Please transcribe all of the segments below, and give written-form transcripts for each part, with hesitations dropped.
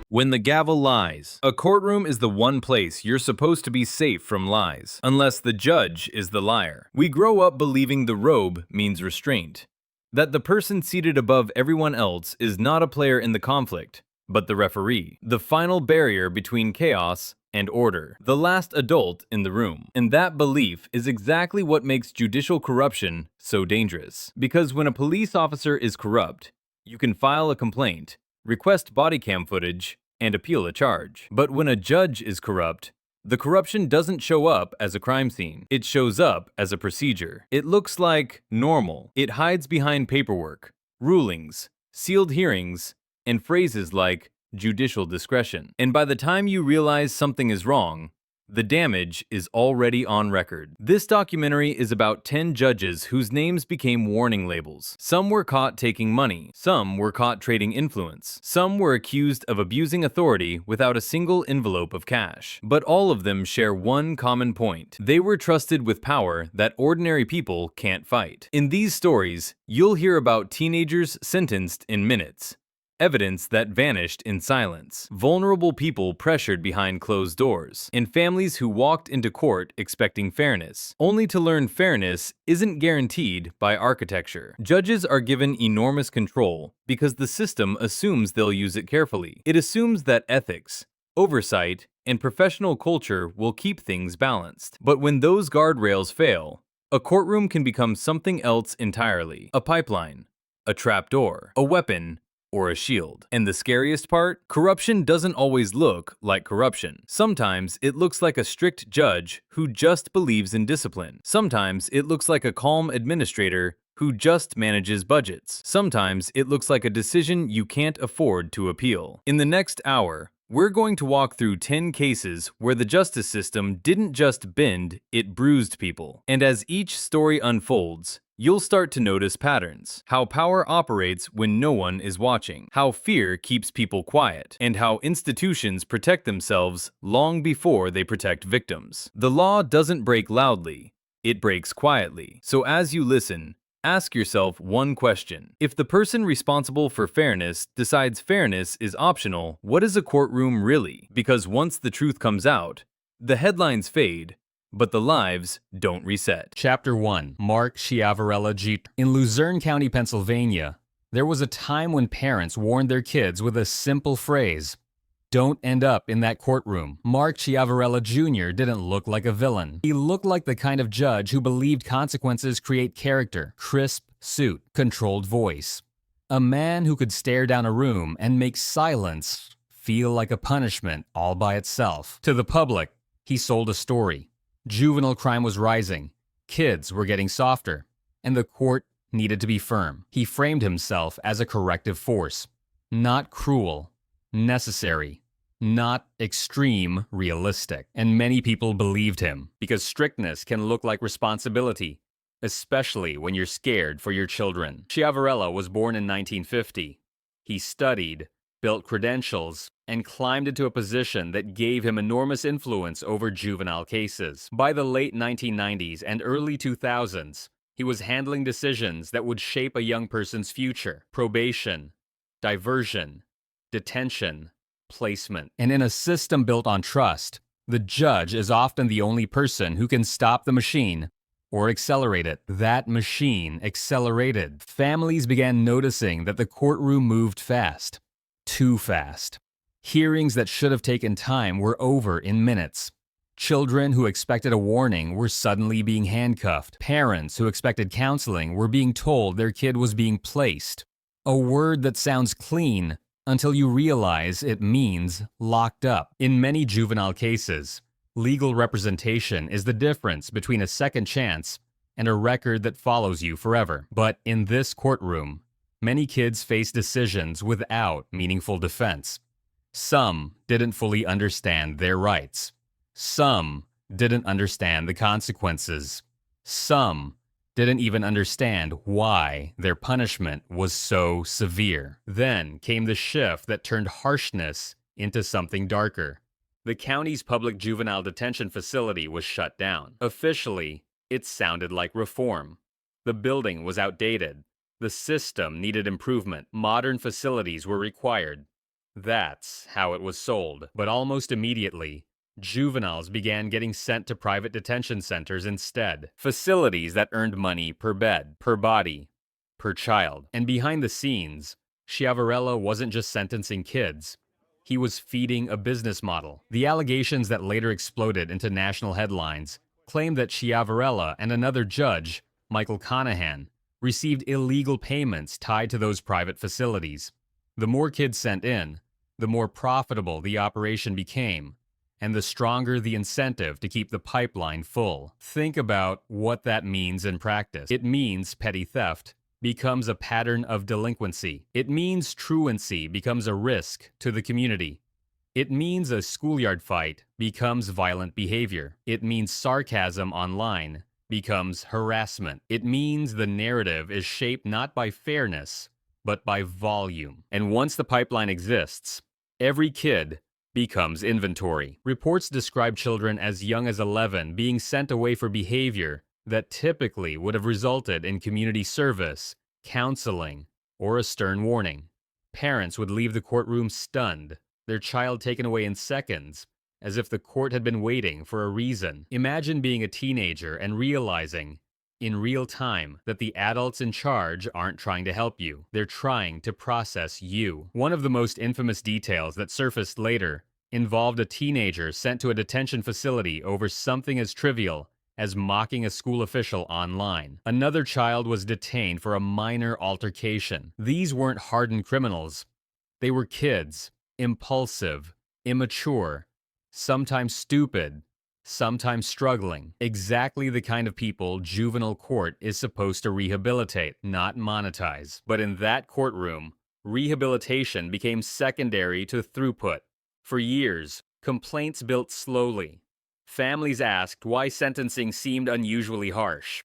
When the gavel lies. A courtroom is the one place you're supposed to be safe from lies, unless the judge is the liar. We grow up believing the robe means restraint, that the person seated above everyone else is not a player in the conflict, but the referee, the final barrier between chaos and order, the last adult in the room. And that belief is exactly what makes judicial corruption so dangerous. Because when a police officer is corrupt, you can file a complaint, request body cam footage, and appeal a charge. But when a judge is corrupt, the corruption doesn't show up as a crime scene. It shows up as a procedure. It looks like normal. It hides behind paperwork, rulings, sealed hearings, and phrases like judicial discretion. And by the time you realize something is wrong, the damage is already on record. This documentary is about 10 judges whose names became warning labels. Some were caught taking money. Some were caught trading influence. Some were accused of abusing authority without a single envelope of cash. But all of them share one common point. They were trusted with power that ordinary people can't fight. In these stories, you'll hear about teenagers sentenced in minutes, evidence that vanished in silence, vulnerable people pressured behind closed doors, and families who walked into court expecting fairness, only to learn fairness isn't guaranteed by architecture. Judges are given enormous control because the system assumes they'll use it carefully. It assumes that ethics, oversight, and professional culture will keep things balanced. But when those guardrails fail, a courtroom can become something else entirely: a pipeline, a trapdoor, a weapon, or a shield. And the scariest part? Corruption doesn't always look like corruption. Sometimes it looks like a strict judge who just believes in discipline. Sometimes it looks like a calm administrator who just manages budgets. Sometimes it looks like a decision you can't afford to appeal. In the next hour, we're going to walk through 10 cases where the justice system didn't just bend, it bruised people. And as each story unfolds, you'll start to notice patterns: how power operates when no one is watching, how fear keeps people quiet, and how institutions protect themselves long before they protect victims. The law doesn't break loudly, it breaks quietly. So as you listen, ask yourself one question. If the person responsible for fairness decides fairness is optional, what is a courtroom really? Because once the truth comes out, the headlines fade, but the lives don't reset. Chapter 1. Mark CIAVARELLA G. In Luzerne County, Pennsylvania, there was a time when parents warned their kids with a simple phrase: "Don't end up in that courtroom." Mark CIAVARELLA Jr. didn't look like a villain. He looked like the kind of judge who believed consequences create character: crisp suit, controlled voice. A man who could stare down a room and make silence feel like a punishment all by itself. To the public, he sold a story. Juvenile crime was rising, kids were getting softer, and the court needed to be firm. He framed himself as a corrective force. Not cruel, necessary, not extreme realistic. And many people believed him, because strictness can look like responsibility, especially when you're scared for your children. CIAVARELLA was born in 1950. He studied, built credentials, and climbed into a position that gave him enormous influence over juvenile cases. By the late 1990s and early 2000s, he was handling decisions that would shape a young person's future: probation, diversion, detention, placement. And in a system built on trust, the judge is often the only person who can stop the machine or accelerate it. That machine accelerated. Families began noticing that the courtroom moved fast. Too fast. Hearings that should have taken time were over in minutes. Children who expected a warning were suddenly being handcuffed. Parents who expected counseling were being told their kid was being placed. A word that sounds clean until you realize it means locked up. In many juvenile cases, legal representation is the difference between a second chance and a record that follows you forever. But in this courtroom, many kids face decisions without meaningful defense. Some didn't fully understand their rights. Some didn't understand the consequences. Some didn't even understand why their punishment was so severe. Then came the shift that turned harshness into something darker. The county's public juvenile detention facility was shut down. Officially, it sounded like reform. The building was outdated. The system needed improvement. Modern facilities were required. That's how it was sold. But almost immediately, juveniles began getting sent to private detention centers instead. Facilities that earned money per bed, per body, per child. And behind the scenes, Chiavarella wasn't just sentencing kids. He was feeding a business model. The allegations that later exploded into national headlines claimed that Chiavarella and another judge, Michael CONAHAN, received illegal payments tied to those private facilities. The more kids sent in, the more profitable the operation became, and the stronger the incentive to keep the pipeline full. Think about what that means in practice. It means petty theft becomes a pattern of delinquency. It means truancy becomes a risk to the community. It means a schoolyard fight becomes violent behavior. It means sarcasm online becomes harassment. It means the narrative is shaped not by fairness, but by volume. And once the pipeline exists, every kid becomes inventory. Reports describe children as young as 11 being sent away for behavior that typically would have resulted in community service, counseling, or a stern warning. Parents would leave the courtroom stunned, their child taken away in seconds, as if the court had been waiting for a reason. Imagine being a teenager and realizing, in real time, that the adults in charge aren't trying to help you. They're trying to process you. One of the most infamous details that surfaced later involved a teenager sent to a detention facility over something as trivial as mocking a school official online. Another child was detained for a minor altercation. These weren't hardened criminals. They were kids, impulsive, immature, sometimes stupid, sometimes struggling. Exactly the kind of people juvenile court is supposed to rehabilitate, not monetize. But in that courtroom, rehabilitation became secondary to throughput. For years, complaints built slowly. Families asked why sentencing seemed unusually harsh.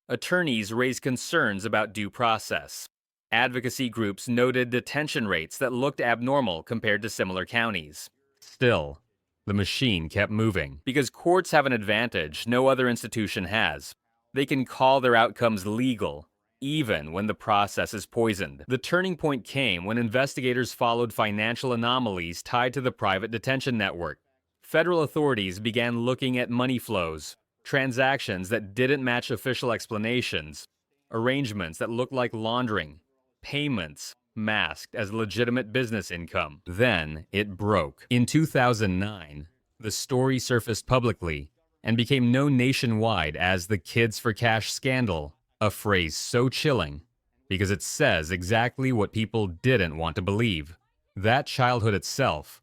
Attorneys raised concerns about due process. Advocacy groups noted detention rates that looked abnormal compared to similar counties. Still, the machine kept moving. Because courts have an advantage no other institution has. They can call their outcomes legal, even when the process is poisoned. The turning point came when investigators followed financial anomalies tied to the private detention network. Federal authorities began looking at money flows, transactions that didn't match official explanations, arrangements that looked like laundering, payments masked as legitimate business income. Then it broke. In 2009, the story surfaced publicly and became known nationwide as the Kids for Cash scandal, a phrase so chilling because it says exactly what people didn't want to believe. That childhood itself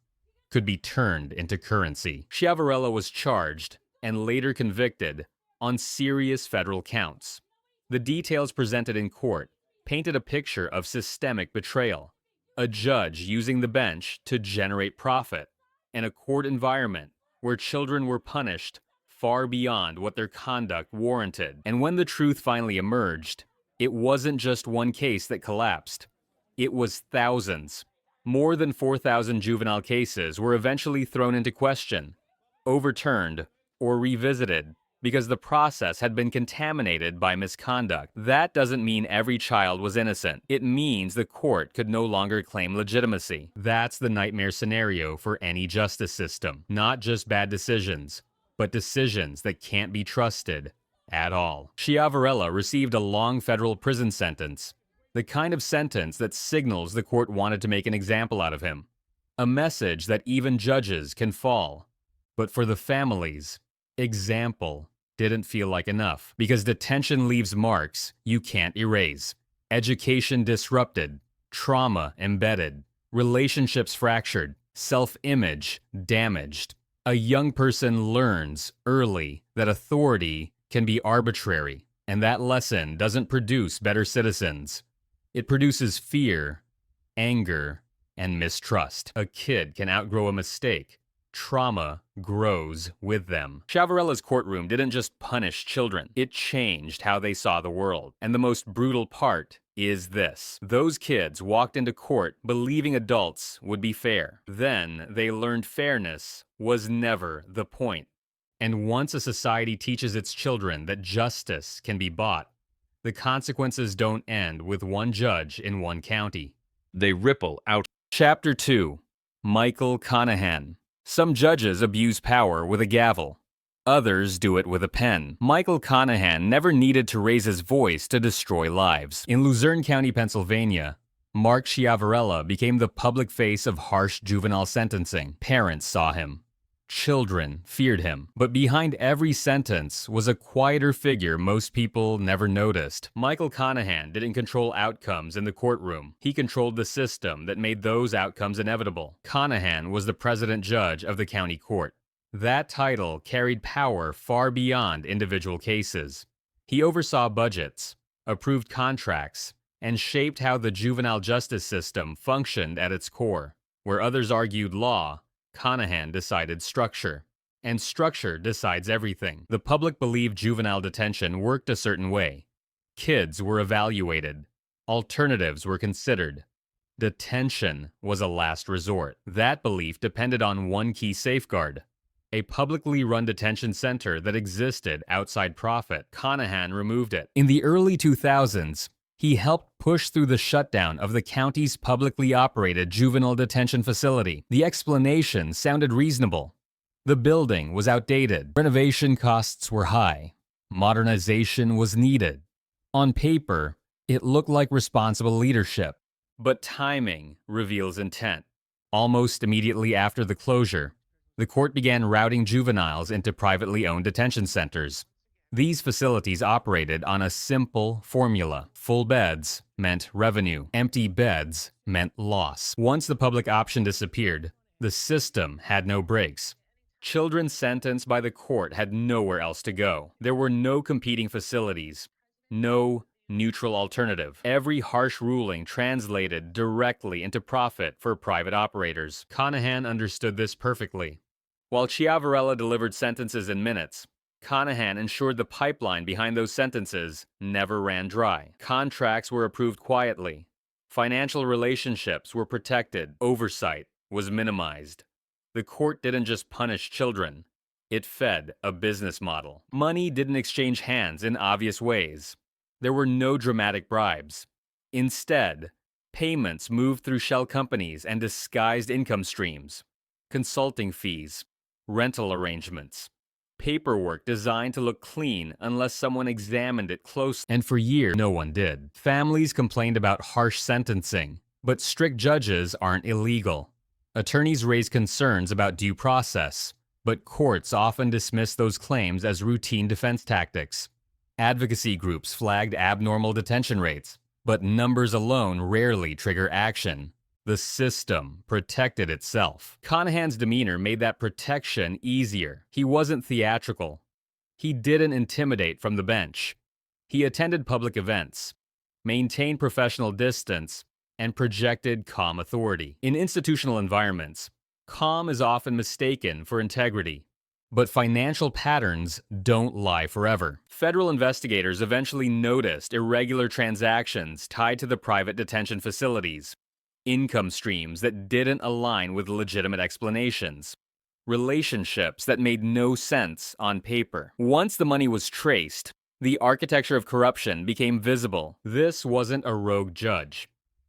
could be turned into currency. Chiavarella was charged and later convicted on serious federal counts. The details presented in court painted a picture of systemic betrayal, a judge using the bench to generate profit, and a court environment where children were punished far beyond what their conduct warranted. And when the truth finally emerged, it wasn't just one case that collapsed. It was thousands. More than 4,000 juvenile cases were eventually thrown into question, overturned, or revisited because the process had been contaminated by misconduct. That doesn't mean every child was innocent. It means the court could no longer claim legitimacy. That's the nightmare scenario for any justice system. Not just bad decisions, but decisions that can't be trusted at all. Chiavarella received a long federal prison sentence, the kind of sentence that signals the court wanted to make an example out of him. A message that even judges can fall. But for the families, example didn't feel like enough, because detention leaves marks you can't erase. Education disrupted, trauma embedded, relationships fractured, self-image damaged. A young person learns early that authority can be arbitrary, and that lesson doesn't produce better citizens. It produces fear, anger, and mistrust. A kid can outgrow a mistake. Trauma grows with them. Chiavarella's courtroom didn't just punish children. It changed how they saw the world. And the most brutal part is this. Those kids walked into court believing adults would be fair. Then they learned fairness was never the point. And once a society teaches its children that justice can be bought, the consequences don't end with one judge in one county. They ripple out. Chapter 2. Michael Conahan. Some judges abuse power with a gavel. Others do it with a pen. Michael Conahan never needed to raise his voice to destroy lives. In Luzerne County, Pennsylvania, Mark CIAVARELLA became the public face of harsh juvenile sentencing. Parents saw him. Children feared him. But behind every sentence was a quieter figure most people never noticed. Michael Conahan didn't control outcomes in the courtroom. He controlled the system that made those outcomes inevitable. Conahan was the president judge of the county court. That title carried power far beyond individual cases. He oversaw budgets, approved contracts, and shaped how the juvenile justice system functioned at its core. Where others argued law, Conahan decided structure. And structure decides everything. The public believed juvenile detention worked a certain way. Kids were evaluated. Alternatives were considered. Detention was a last resort. That belief depended on one key safeguard: a publicly run detention center that existed outside profit. Conahan removed it. In the early 2000s, he helped push through the shutdown of the county's publicly operated juvenile detention facility. The explanation sounded reasonable. The building was outdated. Renovation costs were high. Modernization was needed. On paper, it looked like responsible leadership. But timing reveals intent. Almost immediately after the closure, the court began routing juveniles into privately owned detention centers. These facilities operated on a simple formula. Full beds meant revenue. Empty beds meant loss. Once the public option disappeared, the system had no brakes. Children sentenced by the court had nowhere else to go. There were no competing facilities, no neutral alternative. Every harsh ruling translated directly into profit for private operators. Conahan understood this perfectly. While CIAVARELLA delivered sentences in minutes, Conahan ensured the pipeline behind those sentences never ran dry. Contracts were approved quietly. Financial relationships were protected. Oversight was minimized. The court didn't just punish children. It fed a business model. Money didn't exchange hands in obvious ways. There were no dramatic bribes. Instead, payments moved through shell companies and disguised income streams. Consulting fees, rental arrangements, paperwork designed to look clean unless someone examined it closely. And for years, no one did. Families complained about harsh sentencing, but strict judges aren't illegal. Attorneys raised concerns about due process, but courts often dismissed those claims as routine defense tactics. Advocacy groups flagged abnormal detention rates, but numbers alone rarely trigger action. The system protected itself. Conahan's demeanor made that protection easier. He wasn't theatrical. He didn't intimidate from the bench. He attended public events, maintained professional distance, and projected calm authority. In institutional environments, calm is often mistaken for integrity. But financial patterns don't lie forever. Federal investigators eventually noticed irregular transactions tied to the private detention facilities. Income streams that didn't align with legitimate explanations. Relationships that made no sense on paper. Once the money was traced, the architecture of corruption became visible. This wasn't a rogue judge.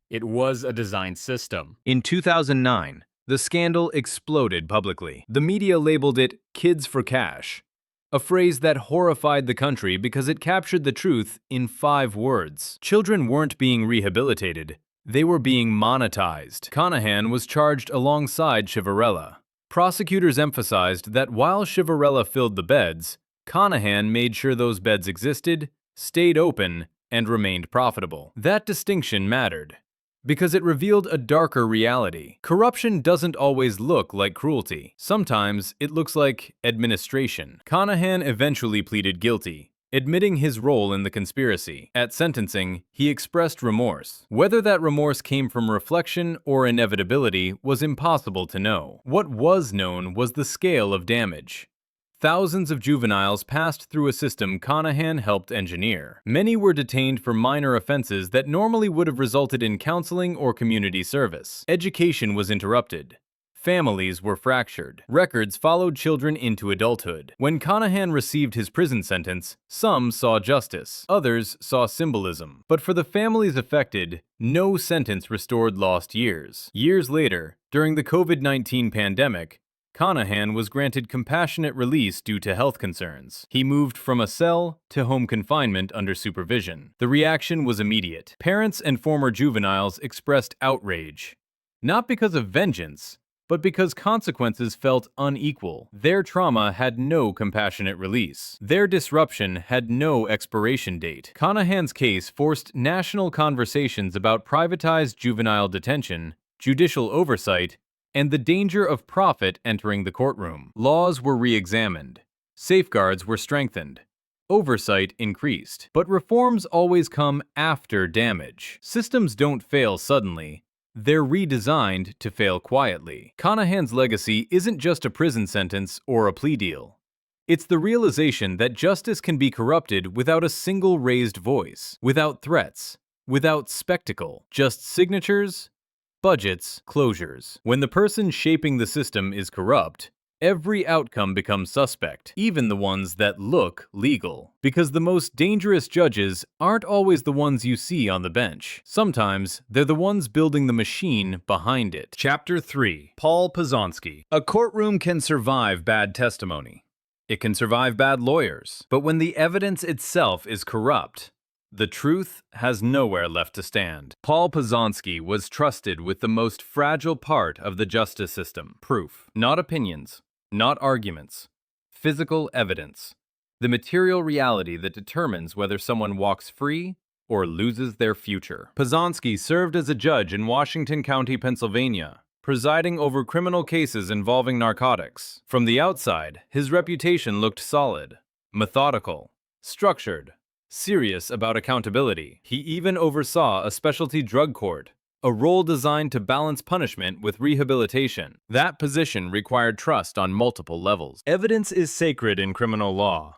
It was a designed system. In 2009, the scandal exploded publicly. The media labeled it "kids for cash," a phrase that horrified the country because it captured the truth in 5 words. Children weren't being rehabilitated. They were being monetized. Conahan was charged alongside CIAVARELLA. Prosecutors emphasized that while CIAVARELLA filled the beds, Conahan made sure those beds existed, stayed open, and remained profitable. That distinction mattered because it revealed a darker reality. Corruption doesn't always look like cruelty. Sometimes it looks like administration. Conahan eventually pleaded guilty, admitting his role in the conspiracy. At sentencing, he expressed remorse. Whether that remorse came from reflection or inevitability was impossible to know. What was known was the scale of damage. Thousands of juveniles passed through a system Conahan helped engineer. Many were detained for minor offenses that normally would have resulted in counseling or community service. Education was interrupted. Families were fractured. Records followed children into adulthood. When Conahan received his prison sentence, some saw justice, others saw symbolism. But for the families affected, no sentence restored lost years. Years later, during the COVID-19 pandemic, Conahan was granted compassionate release due to health concerns. He moved from a cell to home confinement under supervision. The reaction was immediate. Parents and former juveniles expressed outrage, not because of vengeance, but because consequences felt unequal. Their trauma had no compassionate release. Their disruption had no expiration date. Conahan's case forced national conversations about privatized juvenile detention, judicial oversight, and the danger of profit entering the courtroom. Laws were re-examined. Safeguards were strengthened. Oversight increased. But reforms always come after damage. Systems don't fail suddenly. They're redesigned to fail quietly. Conahan's legacy isn't just a prison sentence or a plea deal. It's the realization that justice can be corrupted without a single raised voice, without threats, without spectacle, just signatures, budgets, closures. When the person shaping the system is corrupt, every outcome becomes suspect, even the ones that look legal. Because the most dangerous judges aren't always the ones you see on the bench. Sometimes, they're the ones building the machine behind it. Chapter 3. Paul Pozonsky. A courtroom can survive bad testimony. It can survive bad lawyers. But when the evidence itself is corrupt, the truth has nowhere left to stand. Paul Pozonsky was trusted with the most fragile part of the justice system. Proof. Not opinions. Not arguments. Physical evidence. The material reality that determines whether someone walks free or loses their future. Pozonsky served as a judge in Washington County, Pennsylvania, presiding over criminal cases involving narcotics. From the outside, his reputation looked solid, methodical, structured, serious about accountability. He even oversaw a specialty drug court, a role designed to balance punishment with rehabilitation. That position required trust on multiple levels. Evidence is sacred in criminal law.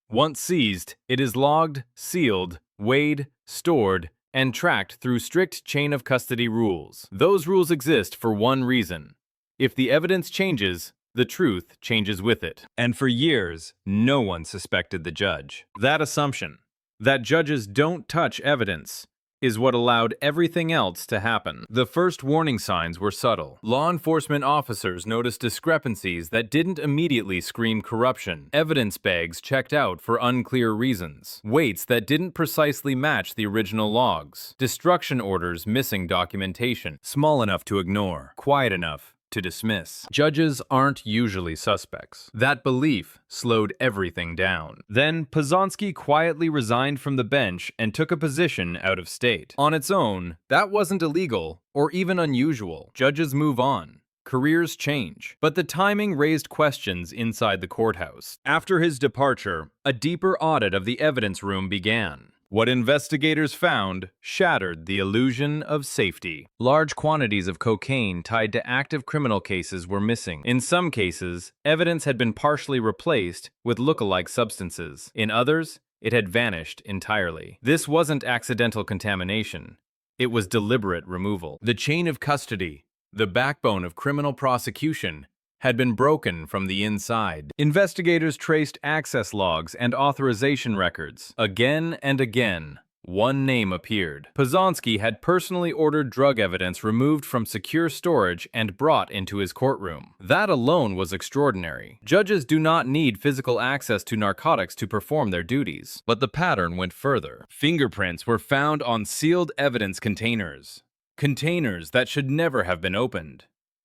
Once seized, it is logged, sealed, weighed, stored, and tracked through strict chain of custody rules. Those rules exist for one reason. If the evidence changes, the truth changes with it. And for years, no one suspected the judge. That assumption, that judges don't touch evidence, is what allowed everything else to happen. The first warning signs were subtle. Law enforcement officers noticed discrepancies that didn't immediately scream corruption. Evidence bags checked out for unclear reasons. Weights that didn't precisely match the original logs. Destruction orders missing documentation. Small enough to ignore. Quiet enough to dismiss. Judges aren't usually suspects. That belief slowed everything down. Then Pozonsky quietly resigned from the bench and took a position out of state. On its own, that wasn't illegal or even unusual. Judges move on. Careers change. But the timing raised questions inside the courthouse. After his departure, a deeper audit of the evidence room began. What investigators found shattered the illusion of safety. Large quantities of cocaine tied to active criminal cases were missing. In some cases, evidence had been partially replaced with look-alike substances. In others, it had vanished entirely. This wasn't accidental contamination. It was deliberate removal. The chain of custody, the backbone of criminal prosecution, had been broken from the inside. Investigators traced access logs and authorization records. Again and again, one name appeared. Pozonsky had personally ordered drug evidence removed from secure storage and brought into his courtroom. That alone was extraordinary. Judges do not need physical access to narcotics to perform their duties. But the pattern went further. Fingerprints were found on sealed evidence containers. Containers that should never have been opened.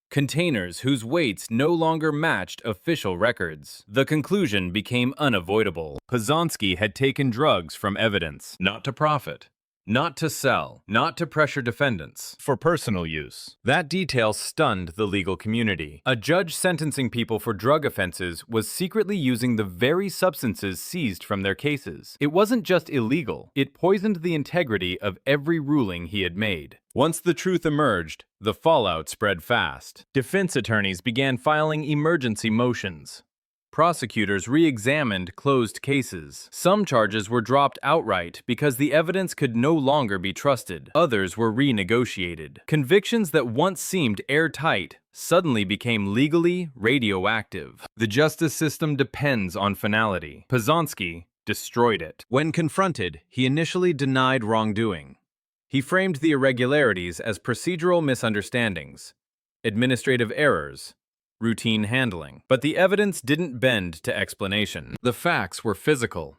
Containers whose weights no longer matched official records. The conclusion became unavoidable. Pozonsky had taken drugs from evidence, not to profit, not to sell, not to pressure defendants, for personal use. That detail stunned the legal community. A judge sentencing people for drug offenses was secretly using the very substances seized from their cases. It wasn't just illegal, it poisoned the integrity of every ruling he had made. Once the truth emerged, the fallout spread fast. Defense attorneys began filing emergency motions. Prosecutors re-examined closed cases. Some charges were dropped outright because the evidence could no longer be trusted. Others were renegotiated. Convictions that once seemed airtight suddenly became legally radioactive. The justice system depends on finality. Pozonsky destroyed it. When confronted, he initially denied wrongdoing. He framed the irregularities as procedural misunderstandings, administrative errors, routine handling. But the evidence didn't bend to explanation. The facts were physical,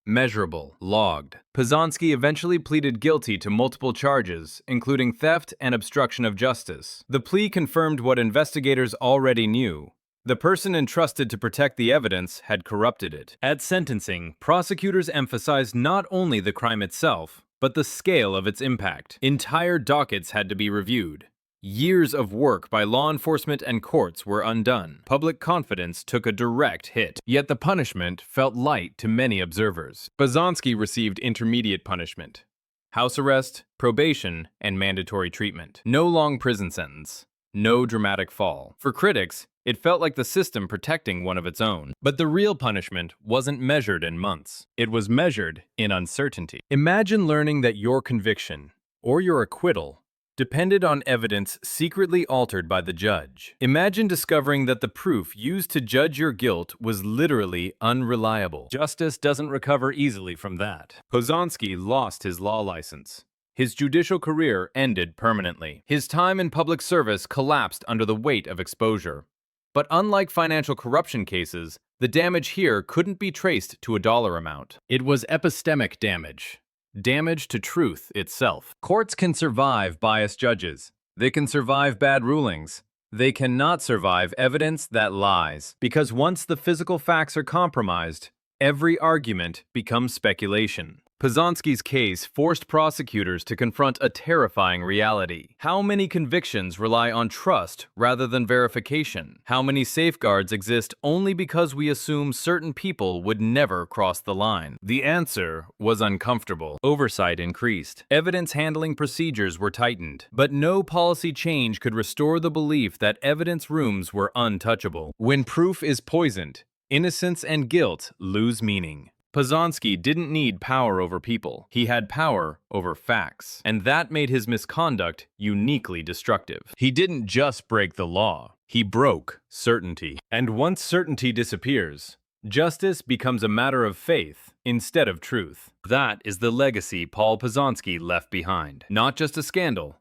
measurable, logged. Pozonsky eventually pleaded guilty to multiple charges, including theft and obstruction of justice. The plea confirmed what investigators already knew. The person entrusted to protect the evidence had corrupted it. At sentencing, prosecutors emphasized not only the crime itself, but the scale of its impact. Entire dockets had to be reviewed. Years of work by law enforcement and courts were undone. Public confidence took a direct hit. Yet the punishment felt light to many observers. Pozonsky received intermediate punishment: house arrest, probation, and mandatory treatment. No long prison sentence. No dramatic fall. For critics, it felt like the system protecting one of its own. But the real punishment wasn't measured in months. It was measured in uncertainty. Imagine learning that your conviction, or your acquittal, depended on evidence secretly altered by the judge. Imagine discovering that the proof used to judge your guilt was literally unreliable. Justice doesn't recover easily from that. Pozonsky lost his law license. His judicial career ended permanently. His time in public service collapsed under the weight of exposure. But unlike financial corruption cases, the damage here couldn't be traced to a dollar amount. It was epistemic damage. Damage to truth itself. Courts can survive biased judges. They can survive bad rulings. They cannot survive evidence that lies. Because once the physical facts are compromised, every argument becomes speculation. Pozonsky's case forced prosecutors to confront a terrifying reality. How many convictions rely on trust rather than verification? How many safeguards exist only because we assume certain people would never cross the line? The answer was uncomfortable. Oversight increased. Evidence handling procedures were tightened. But no policy change could restore the belief that evidence rooms were untouchable. When proof is poisoned, innocence and guilt lose meaning. Pozonsky didn't need power over people. He had power over facts. And that made his misconduct uniquely destructive. He didn't just break the law. He broke certainty. And once certainty disappears, justice becomes a matter of faith instead of truth. That is the legacy Paul Pozonsky left behind. Not just a scandal,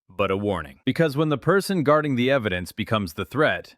but a warning. Because when the person guarding the evidence becomes the threat,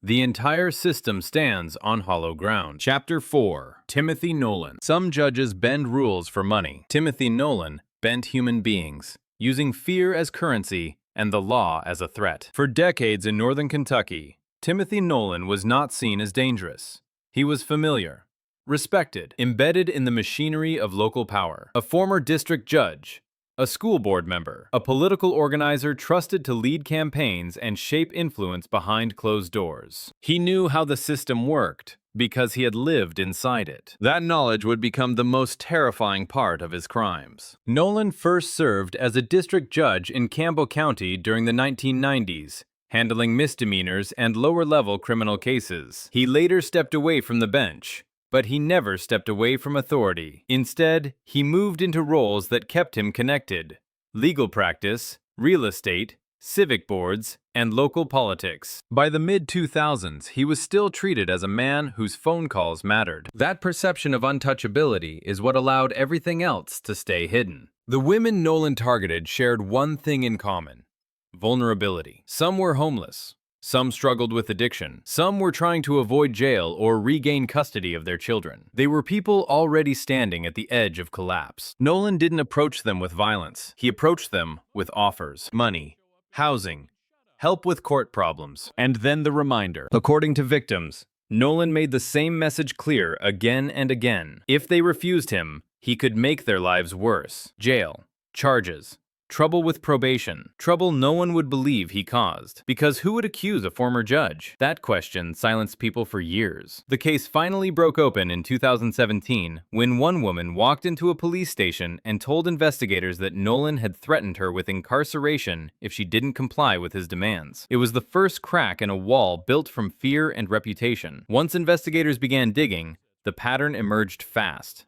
the entire system stands on hollow ground. Chapter 4. Timothy Nolan. Some judges bend rules for money. Timothy Nolan bent human beings, using fear as currency and the law as a threat. For decades in northern Kentucky, Timothy Nolan was not seen as dangerous. He was familiar, respected, embedded in the machinery of local power. A former district judge, a school board member, a political organizer trusted to lead campaigns and shape influence behind closed doors. He knew how the system worked because he had lived inside it. That knowledge would become the most terrifying part of his crimes. Nolan first served as a district judge in Campbell County during the 1990s, handling misdemeanors and lower-level criminal cases. He later stepped away from the bench, but he never stepped away from authority. Instead, he moved into roles that kept him connected: legal practice, real estate, civic boards, and local politics. By the mid-2000s, he was still treated as a man whose phone calls mattered. That perception of untouchability is what allowed everything else to stay hidden. The women Nolan targeted shared one thing in common: vulnerability. Some were homeless. Some struggled with addiction. Some were trying to avoid jail or regain custody of their children. They were people already standing at the edge of collapse. Nolan didn't approach them with violence. He approached them with offers: money, housing, help with court problems, and then the reminder. According to victims, Nolan made the same message clear again and again. If they refused him, he could make their lives worse. Jail, charges, trouble with probation, trouble no one would believe he caused. Because who would accuse a former judge? That question silenced people for years. The case finally broke open in 2017 when one woman walked into a police station and told investigators that Nolan had threatened her with incarceration if she didn't comply with his demands. It was the first crack in a wall built from fear and reputation. Once investigators began digging, the pattern emerged fast.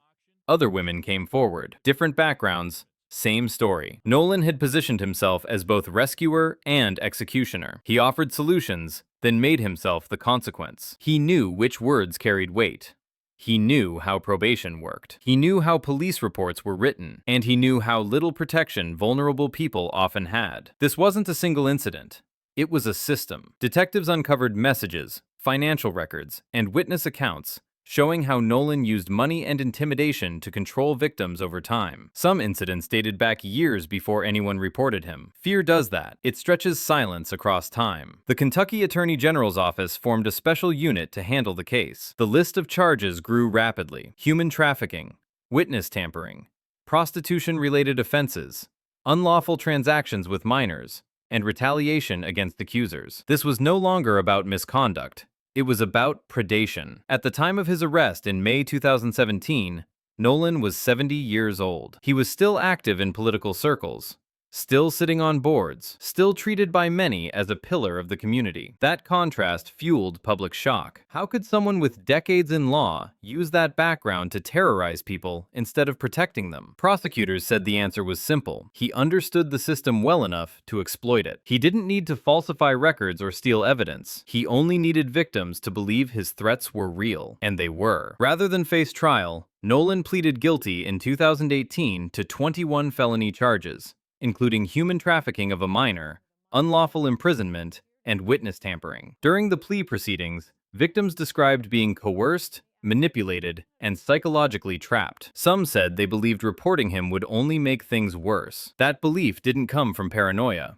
Other women came forward, different backgrounds, Same story. Nolan had positioned himself as both rescuer and executioner. He offered solutions, then made himself the consequence. He knew which words carried weight. He knew how probation worked. He knew how police reports were written, and he knew how little protection vulnerable people often had. This wasn't a single incident. It was a system. Detectives uncovered messages, financial records, and witness accounts, showing how Nolan used money and intimidation to control victims over time. Some incidents dated back years before anyone reported him. Fear does that. It stretches silence across time. The Kentucky Attorney General's office formed a special unit to handle the case. The list of charges grew rapidly: human trafficking, witness tampering, prostitution-related offenses, unlawful transactions with minors, and retaliation against accusers. This was no longer about misconduct. It was about predation. At the time of his arrest in May 2017, Nolan was 70 years old. He was still active in political circles, still sitting on boards, still treated by many as a pillar of the community. That contrast fueled public shock. How could someone with decades in law use that background to terrorize people instead of protecting them? Prosecutors said the answer was simple. He understood the system well enough to exploit it. He didn't need to falsify records or steal evidence. He only needed victims to believe his threats were real, and they were. Rather than face trial, Nolan pleaded guilty in 2018 to 21 felony charges, including human trafficking of a minor, unlawful imprisonment, and witness tampering. During the plea proceedings, victims described being coerced, manipulated, and psychologically trapped. Some said they believed reporting him would only make things worse. That belief didn't come from paranoia.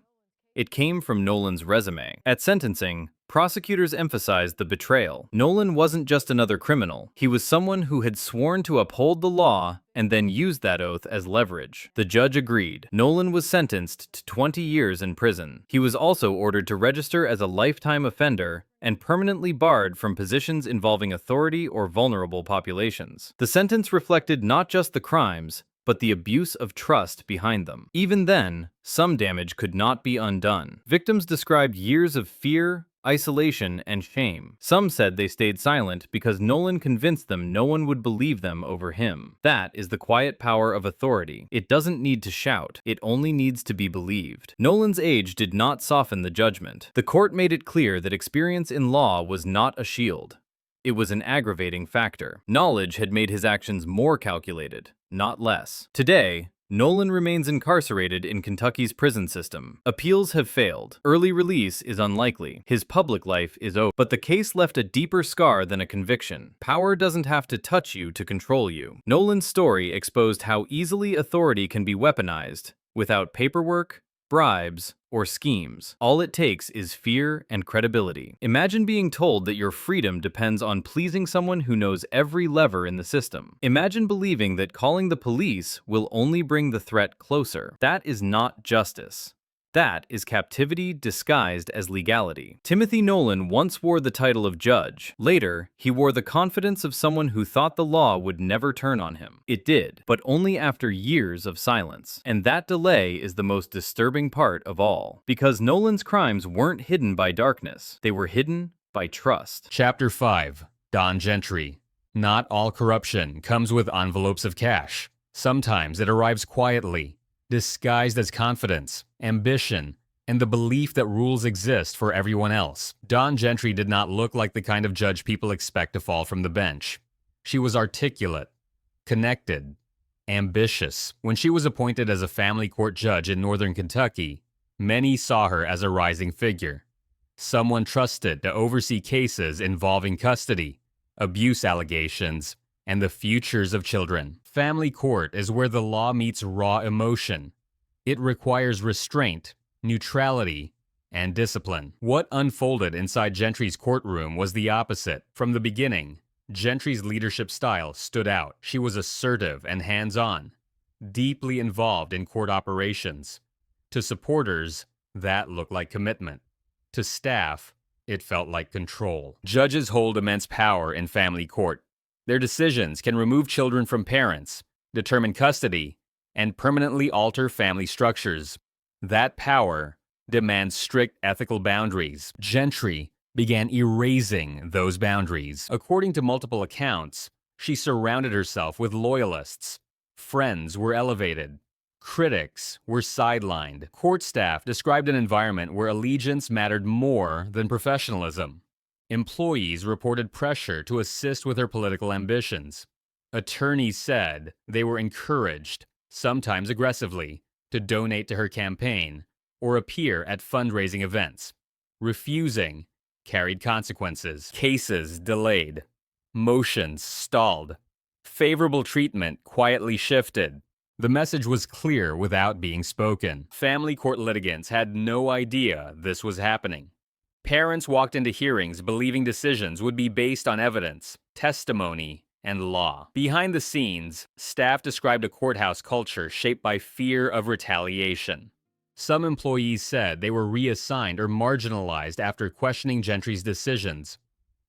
It came from Nolan's resume. At sentencing, prosecutors emphasized the betrayal. Nolan wasn't just another criminal. He was someone who had sworn to uphold the law and then used that oath as leverage. The judge agreed. Nolan was sentenced to 20 years in prison. He was also ordered to register as a lifetime offender and permanently barred from positions involving authority or vulnerable populations. The sentence reflected not just the crimes, but the abuse of trust behind them. Even then, some damage could not be undone. Victims described years of fear, isolation, and shame. Some said they stayed silent because Nolan convinced them no one would believe them over him. That is the quiet power of authority. It doesn't need to shout. It only needs to be believed. Nolan's age did not soften the judgment. The court made it clear that experience in law was not a shield. It was an aggravating factor. Knowledge had made his actions more calculated, not less. Today, Nolan remains incarcerated in Kentucky's prison system. Appeals have failed. Early release is unlikely. His public life is over. But the case left a deeper scar than a conviction. Power doesn't have to touch you to control you. Nolan's story exposed how easily authority can be weaponized without paperwork, bribes, or schemes. All it takes is fear and credibility. Imagine being told that your freedom depends on pleasing someone who knows every lever in the system. Imagine believing that calling the police will only bring the threat closer. That is not justice. That is captivity disguised as legality. Timothy Nolan once wore the title of judge. Later, he wore the confidence of someone who thought the law would never turn on him. It did, but only after years of silence. And that delay is the most disturbing part of all. Because Nolan's crimes weren't hidden by darkness. They were hidden by trust. Chapter 5. Don Gentry. Not all corruption comes with envelopes of cash. Sometimes it arrives quietly, disguised as confidence, ambition, and the belief that rules exist for everyone else. Don Gentry did not look like the kind of judge people expect to fall from the bench. She was articulate, connected, ambitious. When she was appointed as a family court judge in Northern Kentucky, many saw her as a rising figure, someone trusted to oversee cases involving custody, abuse allegations, and the futures of children. Family court is where the law meets raw emotion. It requires restraint, neutrality, and discipline. What unfolded inside Gentry's courtroom was the opposite. From the beginning, Gentry's leadership style stood out. She was assertive and hands-on, deeply involved in court operations. To supporters, that looked like commitment. To staff, it felt like control. Judges hold immense power in family court. Their decisions can remove children from parents, determine custody, and permanently alter family structures. That power demands strict ethical boundaries. Gentry began erasing those boundaries. According to multiple accounts, she surrounded herself with loyalists. Friends were elevated, Critics were sidelined. Court staff described an environment where allegiance mattered more than professionalism. Employees reported pressure to assist with her political ambitions. Attorneys said they were encouraged, sometimes aggressively, to donate to her campaign or appear at fundraising events. Refusing carried consequences. Cases delayed. Motions stalled. Favorable treatment quietly shifted. The message was clear without being spoken. Family court litigants had no idea this was happening. Parents walked into hearings believing decisions would be based on evidence, testimony, and law. Behind the scenes, staff described a courthouse culture shaped by fear of retaliation. Some employees said they were reassigned or marginalized after questioning Gentry's decisions.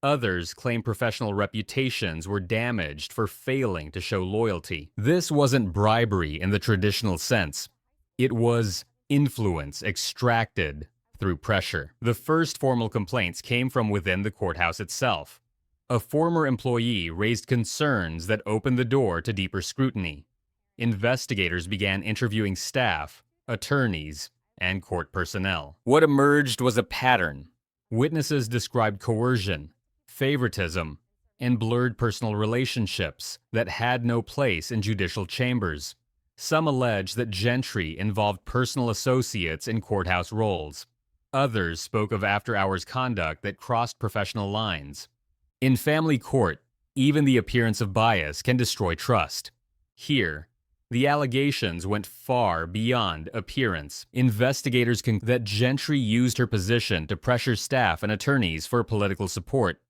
Others claimed professional reputations were damaged for failing to show loyalty. This wasn't bribery in the traditional sense. It was influence extracted through pressure. The first formal complaints came from within the courthouse itself. A former employee raised concerns that opened the door to deeper scrutiny. Investigators began interviewing staff, attorneys, and court personnel. What emerged was a pattern. Witnesses described coercion, favoritism, and blurred personal relationships that had no place in judicial chambers. Some alleged that Gentry involved personal associates in courthouse roles. Others spoke of after-hours conduct that crossed professional lines. In family court, even the appearance of bias can destroy trust. Here, the allegations went far beyond appearance. Investigators concluded that Gentry used her position to pressure staff and attorneys for political support,